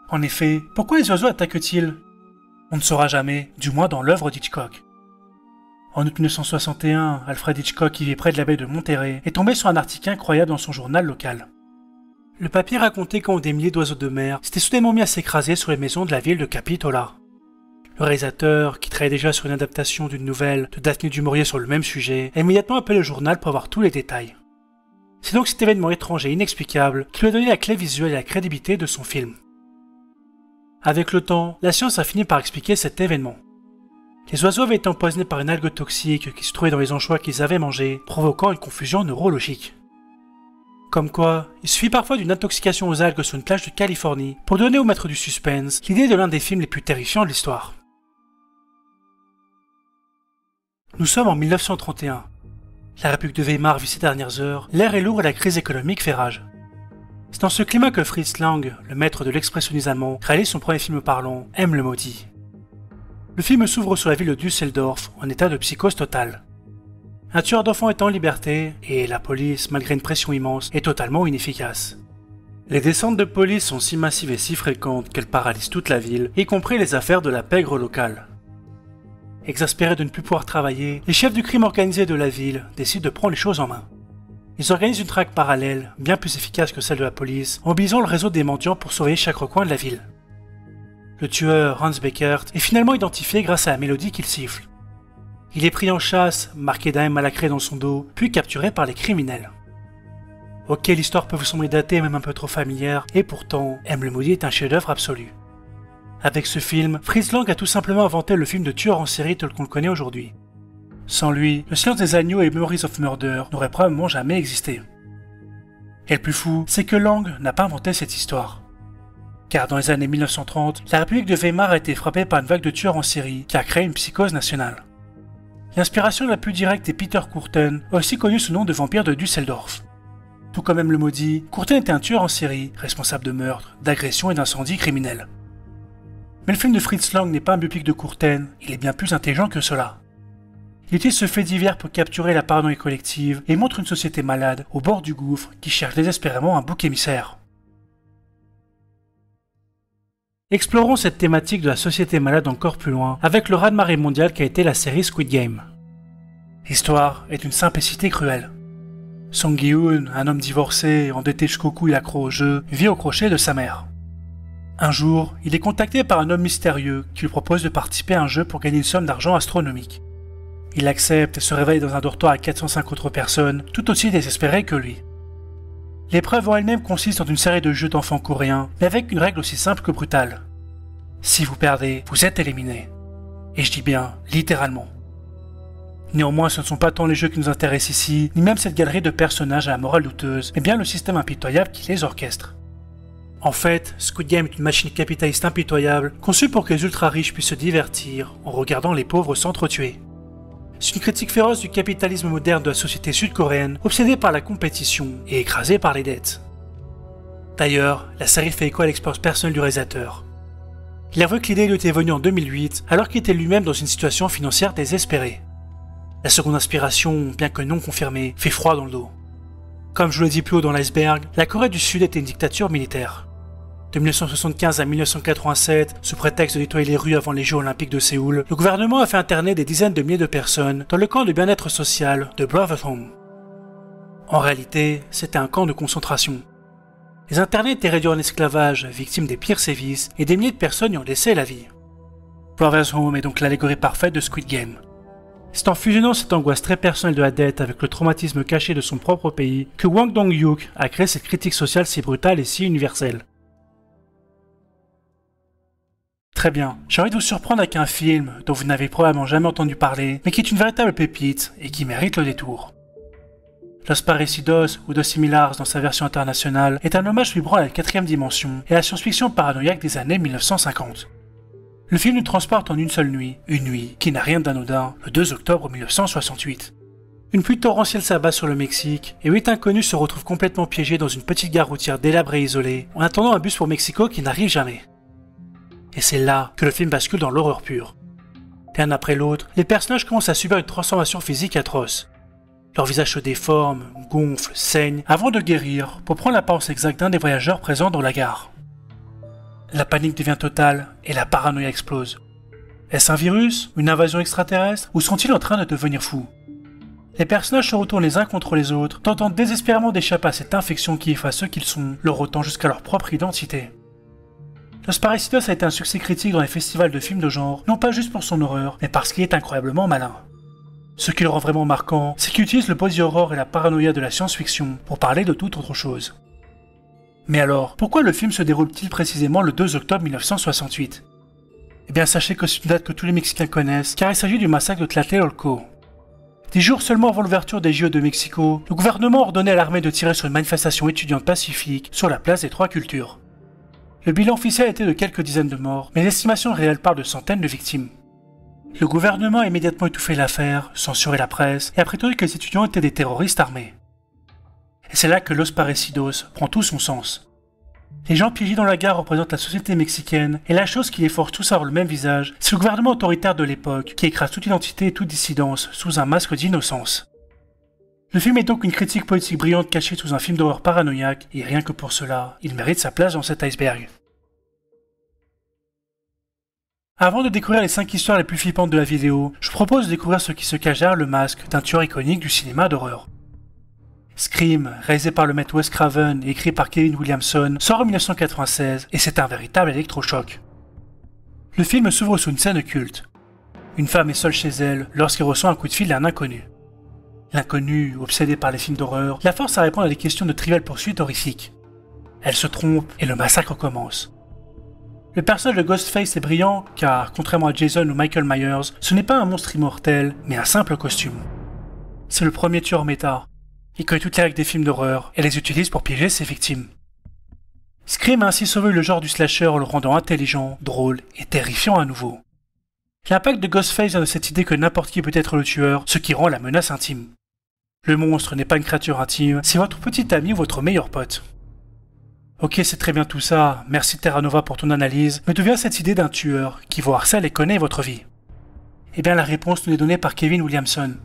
En effet, pourquoi les oiseaux attaquent-ils? On ne saura jamais, du moins dans l'œuvre d'Hitchcock. En août 1961, Alfred Hitchcock, qui vit près de la baie de Monterey, est tombé sur un article incroyable dans son journal local. Le papier racontait comment des milliers d'oiseaux de mer s'étaient soudainement mis à s'écraser sur les maisons de la ville de Capitola. Le réalisateur, qui travaillait déjà sur une adaptation d'une nouvelle de Daphné du Maurier sur le même sujet, a immédiatement appelé le journal pour avoir tous les détails. C'est donc cet événement étrange et inexplicable qui lui a donné la clé visuelle et la crédibilité de son film. Avec le temps, la science a fini par expliquer cet événement. Les oiseaux avaient été empoisonnés par une algue toxique qui se trouvait dans les anchois qu'ils avaient mangés, provoquant une confusion neurologique. Comme quoi, il suffit parfois d'une intoxication aux algues sur une plage de Californie pour donner au maître du suspense l'idée de l'un des films les plus terrifiants de l'histoire. Nous sommes en 1931. La République de Weimar vit ses dernières heures, l'air est lourd et la crise économique fait rage. C'est dans ce climat que Fritz Lang, le maître de l'expressionnisme allemand, réalise son premier film parlant, M le maudit. Le film s'ouvre sur la ville de Düsseldorf en état de psychose totale. Un tueur d'enfants est en liberté et la police, malgré une pression immense, est totalement inefficace. Les descentes de police sont si massives et si fréquentes qu'elles paralysent toute la ville, y compris les affaires de la pègre locale. exaspérés de ne plus pouvoir travailler, les chefs du crime organisé de la ville décident de prendre les choses en main. Ils organisent une traque parallèle, bien plus efficace que celle de la police, en mobilisant le réseau des mendiants pour surveiller chaque recoin de la ville. Le tueur, Hans Beckert, est finalement identifié grâce à la mélodie qu'il siffle. Il est pris en chasse, marqué d'un M malacré dans son dos, puis capturé par les criminels. Ok, l'histoire peut vous sembler datée et même un peu trop familière, et pourtant, M le Maudit est un chef-d'œuvre absolu. Avec ce film, Fritz Lang a tout simplement inventé le film de tueur en série tel qu'on le connaît aujourd'hui. Sans lui, Le Silence des Agneaux et Memories of Murder n'auraient probablement jamais existé. Et le plus fou, c'est que Lang n'a pas inventé cette histoire. Car dans les années 1930, la République de Weimar a été frappée par une vague de tueurs en série qui a créé une psychose nationale. L'inspiration la plus directe est Peter Kürten, aussi connu sous le nom de vampire de Düsseldorf. Tout comme M le Maudit, Kürten était un tueur en série, responsable de meurtres, d'agressions et d'incendies criminels. Mais le film de Fritz Lang n'est pas un biopic de Kürten, il est bien plus intelligent que cela. Il utilise ce fait divers pour capturer la paranoïa collective et montre une société malade, au bord du gouffre, qui cherche désespérément un bouc émissaire. Explorons cette thématique de la société malade encore plus loin, avec le raz-de-marée mondial qu'a été la série Squid Game. L'histoire est d'une simplicité cruelle. Song Gi-hoon, un homme divorcé, endetté jusqu'au cou et accro au jeu, vit au crochet de sa mère. Un jour, il est contacté par un homme mystérieux qui lui propose de participer à un jeu pour gagner une somme d'argent astronomique. Il accepte et se réveille dans un dortoir avec 405 autres personnes, tout aussi désespérées que lui. L'épreuve en elle-même consiste en une série de jeux d'enfants coréens, mais avec une règle aussi simple que brutale. Si vous perdez, vous êtes éliminé. Et je dis bien, littéralement. Néanmoins, ce ne sont pas tant les jeux qui nous intéressent ici, ni même cette galerie de personnages à la morale douteuse, mais bien le système impitoyable qui les orchestre. En fait, Squid Game est une machine capitaliste impitoyable, conçue pour que les ultra-riches puissent se divertir en regardant les pauvres s'entretuer. C'est une critique féroce du capitalisme moderne de la société sud-coréenne, obsédée par la compétition et écrasée par les dettes. D'ailleurs, la série fait écho à l'expérience personnelle du réalisateur. Il avoue que l'idée lui était venue en 2008, alors qu'il était lui-même dans une situation financière désespérée. La seconde inspiration, bien que non confirmée, fait froid dans le dos. Comme je vous l'ai dit plus haut dans l'iceberg, la Corée du Sud était une dictature militaire. De 1975 à 1987, sous prétexte de nettoyer les rues avant les Jeux Olympiques de Séoul, le gouvernement a fait interner des dizaines de milliers de personnes dans le camp de bien-être social de Brotherhome. En réalité, c'était un camp de concentration. Les internés étaient réduits en esclavage, victimes des pires sévices, et des milliers de personnes y ont laissé la vie. Brotherhome est donc l'allégorie parfaite de Squid Game. C'est en fusionnant cette angoisse très personnelle de la dette avec le traumatisme caché de son propre pays que Hwang Dong-hyuk a créé cette critique sociale si brutale et si universelle. Très bien, j'ai envie de vous surprendre avec un film dont vous n'avez probablement jamais entendu parler, mais qui est une véritable pépite et qui mérite le détour. Los Parecidos, ou Dos Similars dans sa version internationale, est un hommage vibrant à la 4ème dimension et à la science-fiction paranoïaque des années 1950. Le film nous transporte en une seule nuit, une nuit qui n'a rien d'anodin, le 2 octobre 1968. Une pluie torrentielle s'abat sur le Mexique, et 8 inconnus se retrouvent complètement piégés dans une petite gare routière délabrée et isolée, en attendant un bus pour Mexico qui n'arrive jamais. Et c'est là que le film bascule dans l'horreur pure. L'un après l'autre, les personnages commencent à subir une transformation physique atroce. Leur visage se déforme, gonfle, saigne, avant de guérir, pour prendre l'apparence exacte d'un des voyageurs présents dans la gare. La panique devient totale, et la paranoïa explose. Est-ce un virus, une invasion extraterrestre, ou sont-ils en train de devenir fous? Les personnages se retournent les uns contre les autres, tentant désespérément d'échapper à cette infection qui efface ceux qu'ils sont, leur ôtant jusqu'à leur propre identité. Los Parecidos a été un succès critique dans les festivals de films de genre, non pas juste pour son horreur, mais parce qu'il est incroyablement malin. Ce qui le rend vraiment marquant, c'est qu'il utilise le body horror et la paranoïa de la science-fiction pour parler de toute autre chose. Mais alors, pourquoi le film se déroule-t-il précisément le 2 octobre 1968 ? Eh bien sachez que c'est une date que tous les Mexicains connaissent, car il s'agit du massacre de Tlatelolco. 10 jours seulement avant l'ouverture des JO de Mexico, le gouvernement ordonnait à l'armée de tirer sur une manifestation étudiante pacifique sur la place des Trois Cultures. Le bilan officiel était de quelques dizaines de morts, mais l'estimation réelle parle de centaines de victimes. Le gouvernement a immédiatement étouffé l'affaire, censuré la presse, et a prétendu que les étudiants étaient des terroristes armés. Et c'est là que Los Parecidos prend tout son sens. Les gens piégés dans la gare représentent la société mexicaine, et la chose qui les force tous à avoir le même visage, c'est le gouvernement autoritaire de l'époque, qui écrase toute identité et toute dissidence sous un masque d'innocence. Le film est donc une critique politique brillante cachée sous un film d'horreur paranoïaque, et rien que pour cela, il mérite sa place dans cet iceberg. Avant de découvrir les 5 histoires les plus flippantes de la vidéo, je vous propose de découvrir ce qui se cache derrière le masque d'un tueur iconique du cinéma d'horreur. Scream, réalisé par le maître Wes Craven et écrit par Kevin Williamson, sort en 1996 et c'est un véritable électrochoc. Le film s'ouvre sous une scène culte. Une femme est seule chez elle lorsqu'elle reçoit un coup de fil d'un inconnu. L'inconnu, obsédé par les films d'horreur, la force à répondre à des questions de triviales poursuites horrifiques. Elle se trompe et le massacre commence. Le personnage de Ghostface est brillant car, contrairement à Jason ou Michael Myers, ce n'est pas un monstre immortel, mais un simple costume. C'est le premier tueur méta. Il connaît toutes les règles des films d'horreur et les utilise pour piéger ses victimes. Scream a ainsi sauvé le genre du slasher en le rendant intelligent, drôle et terrifiant à nouveau. L'impact de Ghostface vient de cette idée que n'importe qui peut être le tueur, ce qui rend la menace intime. Le monstre n'est pas une créature intime, c'est votre petit ami ou votre meilleur pote. Ok, c'est très bien tout ça, merci Terra Nova pour ton analyse, mais d'où vient cette idée d'un tueur qui vous harcèle et connaît votre vie? Eh bien la réponse nous est donnée par Kevin Williamson.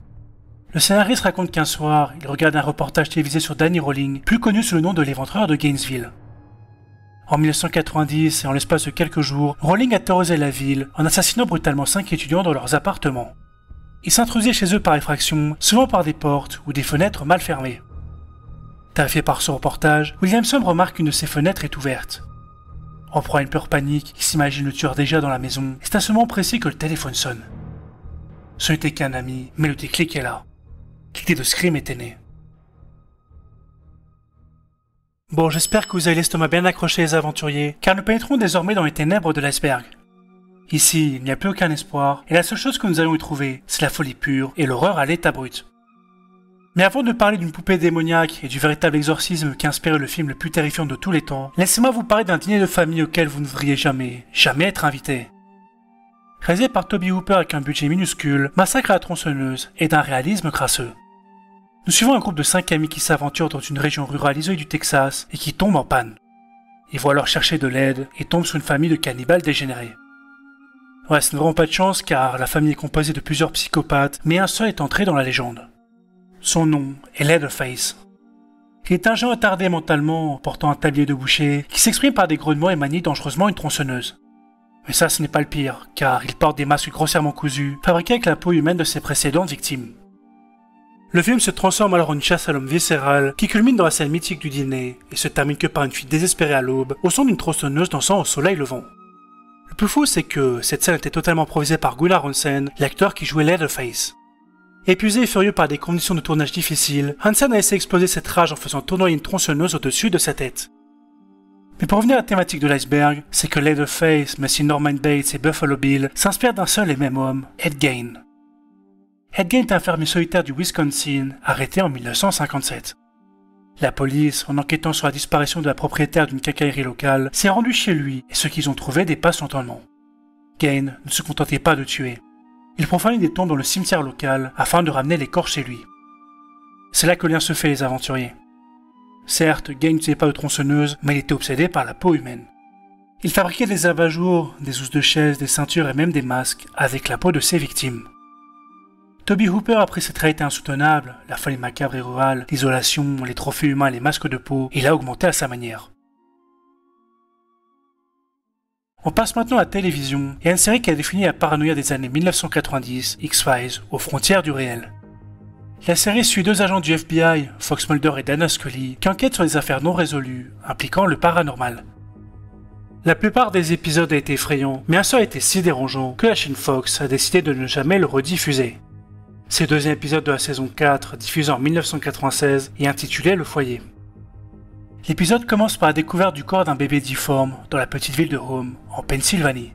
Le scénariste raconte qu'un soir, il regarde un reportage télévisé sur Danny Rowling, plus connu sous le nom de l'éventreur de Gainesville. En 1990 et en l'espace de quelques jours, Rowling a terrorisé la ville en assassinant brutalement 5 étudiants dans leurs appartements. Il s'intrusait chez eux par effraction, souvent par des portes ou des fenêtres mal fermées. Terrifié par ce reportage, Williamson remarque qu'une de ses fenêtres est ouverte. En proie à une peur panique, il s'imagine le tueur déjà dans la maison, et c'est à ce moment précis que le téléphone sonne. Ce n'était qu'un ami, mais le déclic est là. L'idée de Scream était née. Bon, j'espère que vous avez l'estomac bien accroché les aventuriers, car nous pénétrons désormais dans les ténèbres de l'iceberg. Ici, il n'y a plus aucun espoir, et la seule chose que nous allons y trouver, c'est la folie pure et l'horreur à l'état brut. Mais avant de parler d'une poupée démoniaque et du véritable exorcisme qui a inspiré le film le plus terrifiant de tous les temps, laissez-moi vous parler d'un dîner de famille auquel vous ne devriez jamais être invité. Réalisé par Toby Hooper avec un budget minuscule, Massacre à la tronçonneuse est d'un réalisme crasseux. Nous suivons un groupe de 5 amis qui s'aventurent dans une région rurale isolée du Texas et qui tombent en panne. Ils vont alors chercher de l'aide et tombent sous une famille de cannibales dégénérés. Ouais, ce n'est vraiment pas de chance car la famille est composée de plusieurs psychopathes, mais un seul est entré dans la légende. Son nom est Leatherface. Il est un géant attardé mentalement, portant un tablier de boucher, qui s'exprime par des grognements et manie dangereusement une tronçonneuse. Mais ça, ce n'est pas le pire, car il porte des masques grossièrement cousus, fabriqués avec la peau humaine de ses précédentes victimes. Le film se transforme alors en une chasse à l'homme viscérale qui culmine dans la scène mythique du dîner et se termine que par une fuite désespérée à l'aube au son d'une tronçonneuse dansant au soleil levant. Le plus fou, c'est que cette scène était totalement improvisée par Gunnar Hansen, l'acteur qui jouait Leatherface. Épuisé et furieux par des conditions de tournage difficiles, Hansen a laissé exploser cette rage en faisant tournoyer une tronçonneuse au-dessus de sa tête. Mais pour revenir à la thématique de l'iceberg, c'est que Leatherface, mais aussi Norman Bates et Buffalo Bill s'inspirent d'un seul et même homme, Ed Gein. Ed Gein est un fermier solitaire du Wisconsin, arrêté en 1957. La police, en enquêtant sur la disparition de la propriétaire d'une quincaillerie locale, s'est rendue chez lui et ce qu'ils ont trouvé dépasse l'entendement. Gein ne se contentait pas de tuer. Il profanait des tombes dans le cimetière local afin de ramener les corps chez lui. C'est là que le lien se fait les aventuriers. Certes, Gein n'utilisait pas de tronçonneuse, mais il était obsédé par la peau humaine. Il fabriquait des abat-jours, des housses de chaises, des ceintures et même des masques avec la peau de ses victimes. Toby Hooper a pris cette réalité insoutenable, la folie macabre et rurale, l'isolation, les trophées humains et les masques de peau, et l'a augmenté à sa manière. On passe maintenant à la télévision et à une série qui a défini la paranoïa des années 1990, X-Files, aux frontières du réel. La série suit 2 agents du FBI, Fox Mulder et Dana Scully, qui enquêtent sur des affaires non résolues, impliquant le paranormal. La plupart des épisodes a été effrayants, mais un seul a été si dérangeant que la chaîne Fox a décidé de ne jamais le rediffuser. C'est le 2e épisode de la saison 4, diffusé en 1996 et intitulé Le Foyer. L'épisode commence par la découverte du corps d'un bébé difforme dans la petite ville de Home, en Pennsylvanie.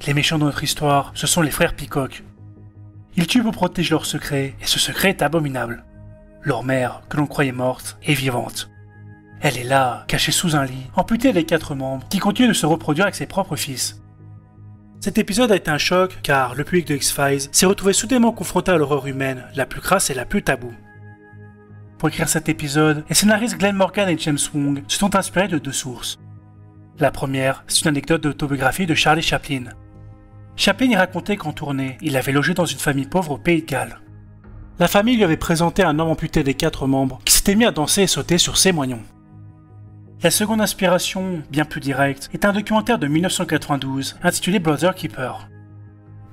Les méchants de notre histoire, ce sont les frères Peacock. Ils tuent pour protéger leur secret, et ce secret est abominable. Leur mère, que l'on croyait morte, est vivante. Elle est là, cachée sous un lit, amputée des 4 membres, qui continue de se reproduire avec ses propres fils. Cet épisode a été un choc car le public de X-Files s'est retrouvé soudainement confronté à l'horreur humaine, la plus crasse et la plus taboue. Pour écrire cet épisode, les scénaristes Glenn Morgan et James Wong se sont inspirés de 2 sources. La première, c'est une anecdote d'autobiographie de Charlie Chaplin. Chaplin y racontait qu'en tournée, il avait logé dans une famille pauvre au Pays de Galles. La famille lui avait présenté un homme amputé des 4 membres qui s'était mis à danser et sauter sur ses moignons. La seconde inspiration, bien plus directe, est un documentaire de 1992 intitulé Brother Keeper.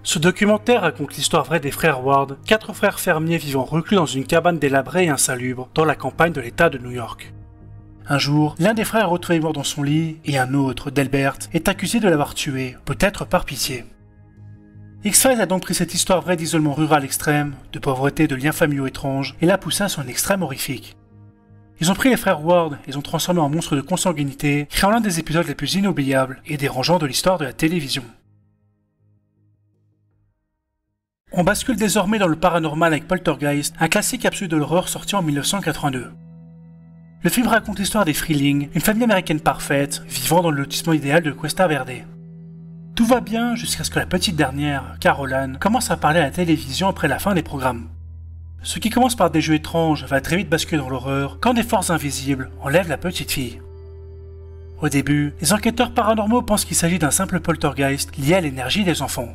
Ce documentaire raconte l'histoire vraie des frères Ward, 4 frères fermiers vivant reclus dans une cabane délabrée et insalubre dans la campagne de l'État de New York. Un jour, l'un des frères est retrouvé mort dans son lit et un autre, Delbert, est accusé de l'avoir tué, peut-être par pitié. X-Files a donc pris cette histoire vraie d'isolement rural extrême, de pauvreté, de liens familiaux étranges, et l'a poussée à son extrême horrifique. Ils ont pris les frères Ward et les ont transformés en monstres de consanguinité, créant l'un des épisodes les plus inoubliables et dérangeants de l'histoire de la télévision. On bascule désormais dans le paranormal avec Poltergeist, un classique absolu de l'horreur sorti en 1982. Le film raconte l'histoire des Freeling, une famille américaine parfaite, vivant dans le lotissement idéal de Cuesta Verde. Tout va bien jusqu'à ce que la petite dernière, Caroline, commence à parler à la télévision après la fin des programmes. Ce qui commence par des jeux étranges va très vite basculer dans l'horreur quand des forces invisibles enlèvent la petite fille. Au début, les enquêteurs paranormaux pensent qu'il s'agit d'un simple poltergeist lié à l'énergie des enfants.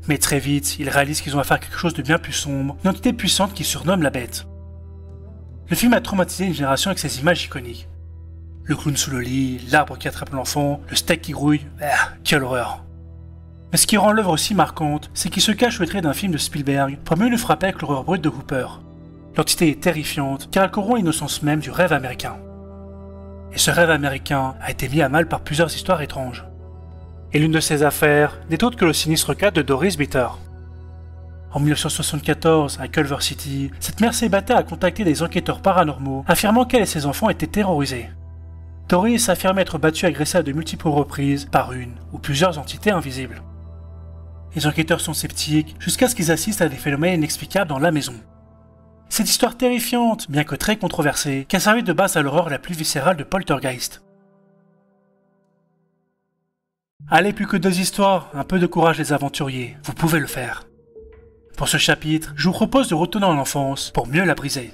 Mais très vite, ils réalisent qu'ils ont affaire à quelque chose de bien plus sombre, une entité puissante qui surnomme la Bête. Le film a traumatisé une génération avec ses images iconiques. Le clown sous le lit, l'arbre qui attrape l'enfant, le steak qui grouille, quelle horreur. Mais ce qui rend l'œuvre aussi marquante, c'est qu'il se cache sous les traits d'un film de Spielberg pour mieux le frapper avec l'horreur brute de Hooper. L'entité est terrifiante car elle corrompt l'innocence même du rêve américain. Et ce rêve américain a été mis à mal par plusieurs histoires étranges. Et l'une de ces affaires n'est autre que le sinistre cas de Doris Bitter. En 1974, à Culver City, cette mère célibataire a contacté des enquêteurs paranormaux affirmant qu'elle et ses enfants étaient terrorisés. Doris affirmait être battue et agressée à de multiples reprises par une ou plusieurs entités invisibles. Les enquêteurs sont sceptiques jusqu'à ce qu'ils assistent à des phénomènes inexplicables dans la maison. Cette histoire terrifiante, bien que très controversée, qui a servi de base à l'horreur la plus viscérale de Poltergeist. Allez, plus que 2 histoires, un peu de courage les aventuriers, vous pouvez le faire. Pour ce chapitre, je vous propose de retourner en enfance pour mieux la briser.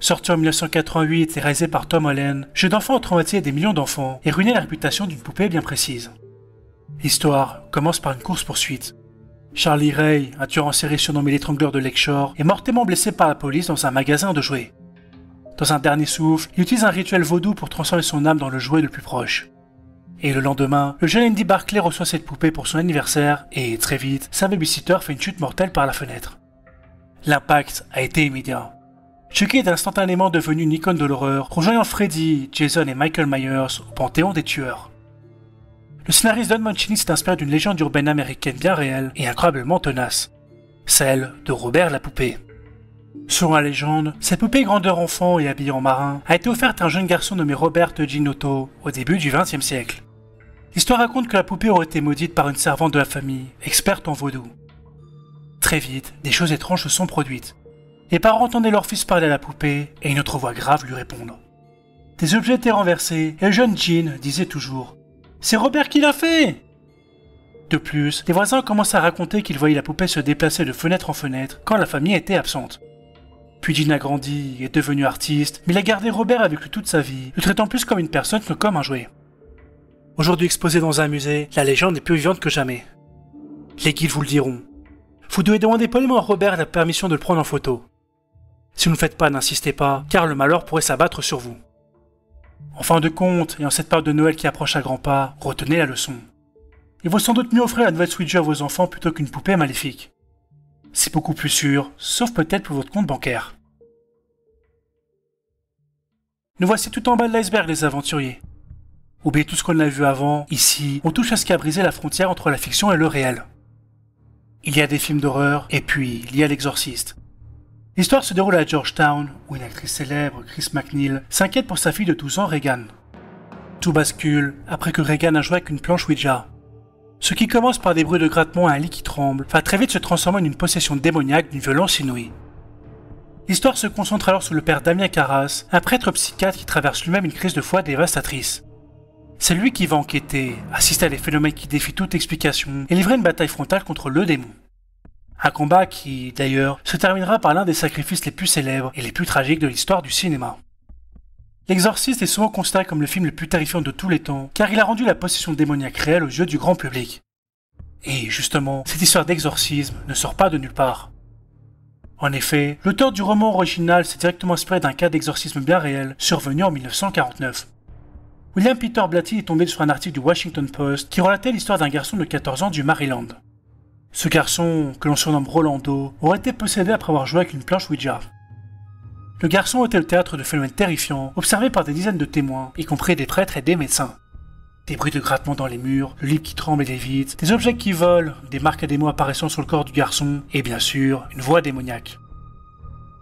Sorti en 1988 et réalisé par Tom Holland, jeu d'enfant a traumatisé des millions d'enfants et ruiné la réputation d'une poupée bien précise. L'histoire commence par une course-poursuite. Charlie Ray, un tueur en série surnommé l'étrangleur de Lakeshore, est mortellement blessé par la police dans un magasin de jouets. Dans un dernier souffle, il utilise un rituel vaudou pour transformer son âme dans le jouet le plus proche. Et le lendemain, le jeune Andy Barclay reçoit cette poupée pour son anniversaire et, très vite, sa babysitter fait une chute mortelle par la fenêtre. L'impact a été immédiat. Chucky est instantanément devenu une icône de l'horreur, rejoignant Freddy, Jason et Michael Myers au panthéon des tueurs. Le scénariste Don Mancini s'est inspiré d'une légende urbaine américaine bien réelle et incroyablement tenace, celle de Robert la poupée. Selon la légende, cette poupée grandeur enfant et habillée en marin a été offerte à un jeune garçon nommé Robert Ginotto au début du XXe siècle. L'histoire raconte que la poupée aurait été maudite par une servante de la famille, experte en vaudou. Très vite, des choses étranges se sont produites. Les parents entendaient leur fils parler à la poupée et une autre voix grave lui répondre. Des objets étaient renversés et le jeune Jean disait toujours « C'est Robert qui l'a fait !» De plus, les voisins commencent à raconter qu'ils voyaient la poupée se déplacer de fenêtre en fenêtre quand la famille était absente. Puis Jean a grandi et est devenu artiste, mais il a gardé Robert avec lui toute sa vie, le traitant plus comme une personne que comme un jouet. Aujourd'hui exposé dans un musée, la légende est plus vivante que jamais. Les guides vous le diront. Vous devez demander poliment à Robert la permission de le prendre en photo. Si vous ne le faites pas, n'insistez pas, car le malheur pourrait s'abattre sur vous. En fin de compte, et en cette période de Noël qui approche à grands pas, retenez la leçon. Il vaut sans doute mieux offrir la nouvelle Switch à vos enfants plutôt qu'une poupée maléfique. C'est beaucoup plus sûr, sauf peut-être pour votre compte bancaire. Nous voici tout en bas de l'iceberg, les aventuriers. Oubliez tout ce qu'on a vu avant, ici, on touche à ce qui a brisé la frontière entre la fiction et le réel. Il y a des films d'horreur, et puis il y a l'exorciste. L'histoire se déroule à Georgetown, où une actrice célèbre, Chris McNeil, s'inquiète pour sa fille de 12 ans, Regan. Tout bascule après que Regan a joué avec une planche Ouija. Ce qui commence par des bruits de grattement et un lit qui tremble, va très vite se transformer en une possession démoniaque d'une violence inouïe. L'histoire se concentre alors sur le père Damien Carras, un prêtre psychiatre qui traverse lui-même une crise de foi dévastatrice. C'est lui qui va enquêter, assister à des phénomènes qui défient toute explication et livrer une bataille frontale contre le démon. Un combat qui, d'ailleurs, se terminera par l'un des sacrifices les plus célèbres et les plus tragiques de l'histoire du cinéma. L'Exorciste est souvent considéré comme le film le plus terrifiant de tous les temps, car il a rendu la possession démoniaque réelle aux yeux du grand public. Et justement, cette histoire d'exorcisme ne sort pas de nulle part. En effet, l'auteur du roman original s'est directement inspiré d'un cas d'exorcisme bien réel survenu en 1949. William Peter Blatty est tombé sur un article du Washington Post qui relatait l'histoire d'un garçon de 14 ans du Maryland. Ce garçon, que l'on surnomme Rolando, aurait été possédé après avoir joué avec une planche Ouija. Le garçon était le théâtre de phénomènes terrifiants, observés par des dizaines de témoins, y compris des prêtres et des médecins. Des bruits de grattement dans les murs, le lit qui tremble et lévite, des objets qui volent, des marques à des mots apparaissant sur le corps du garçon, et bien sûr, une voix démoniaque.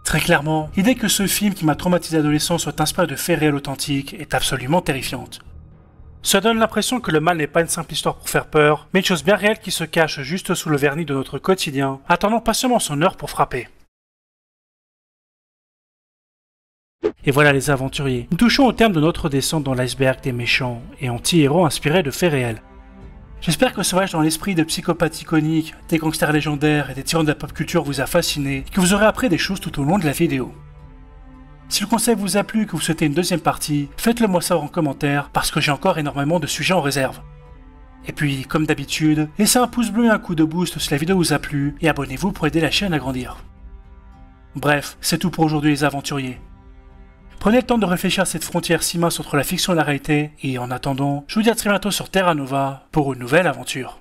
Très clairement, l'idée que ce film qui m'a traumatisé adolescent soit inspiré de faits réels authentiques est absolument terrifiante. Ça donne l'impression que le mal n'est pas une simple histoire pour faire peur, mais une chose bien réelle qui se cache juste sous le vernis de notre quotidien, attendant patiemment son heure pour frapper. Et voilà les aventuriers, nous touchons au terme de notre descente dans l'iceberg des méchants et anti-héros inspirés de faits réels. J'espère que ce voyage dans l'esprit de psychopathes iconiques, des gangsters légendaires et des tyrans de la pop culture vous a fasciné et que vous aurez appris des choses tout au long de la vidéo. Si le concept vous a plu et que vous souhaitez une deuxième partie, faites-le moi savoir en commentaire parce que j'ai encore énormément de sujets en réserve. Et puis, comme d'habitude, laissez un pouce bleu et un coup de boost si la vidéo vous a plu et abonnez-vous pour aider la chaîne à grandir. Bref, c'est tout pour aujourd'hui les aventuriers. Prenez le temps de réfléchir à cette frontière si mince entre la fiction et la réalité, et en attendant, je vous dis à très bientôt sur Terra Nova pour une nouvelle aventure.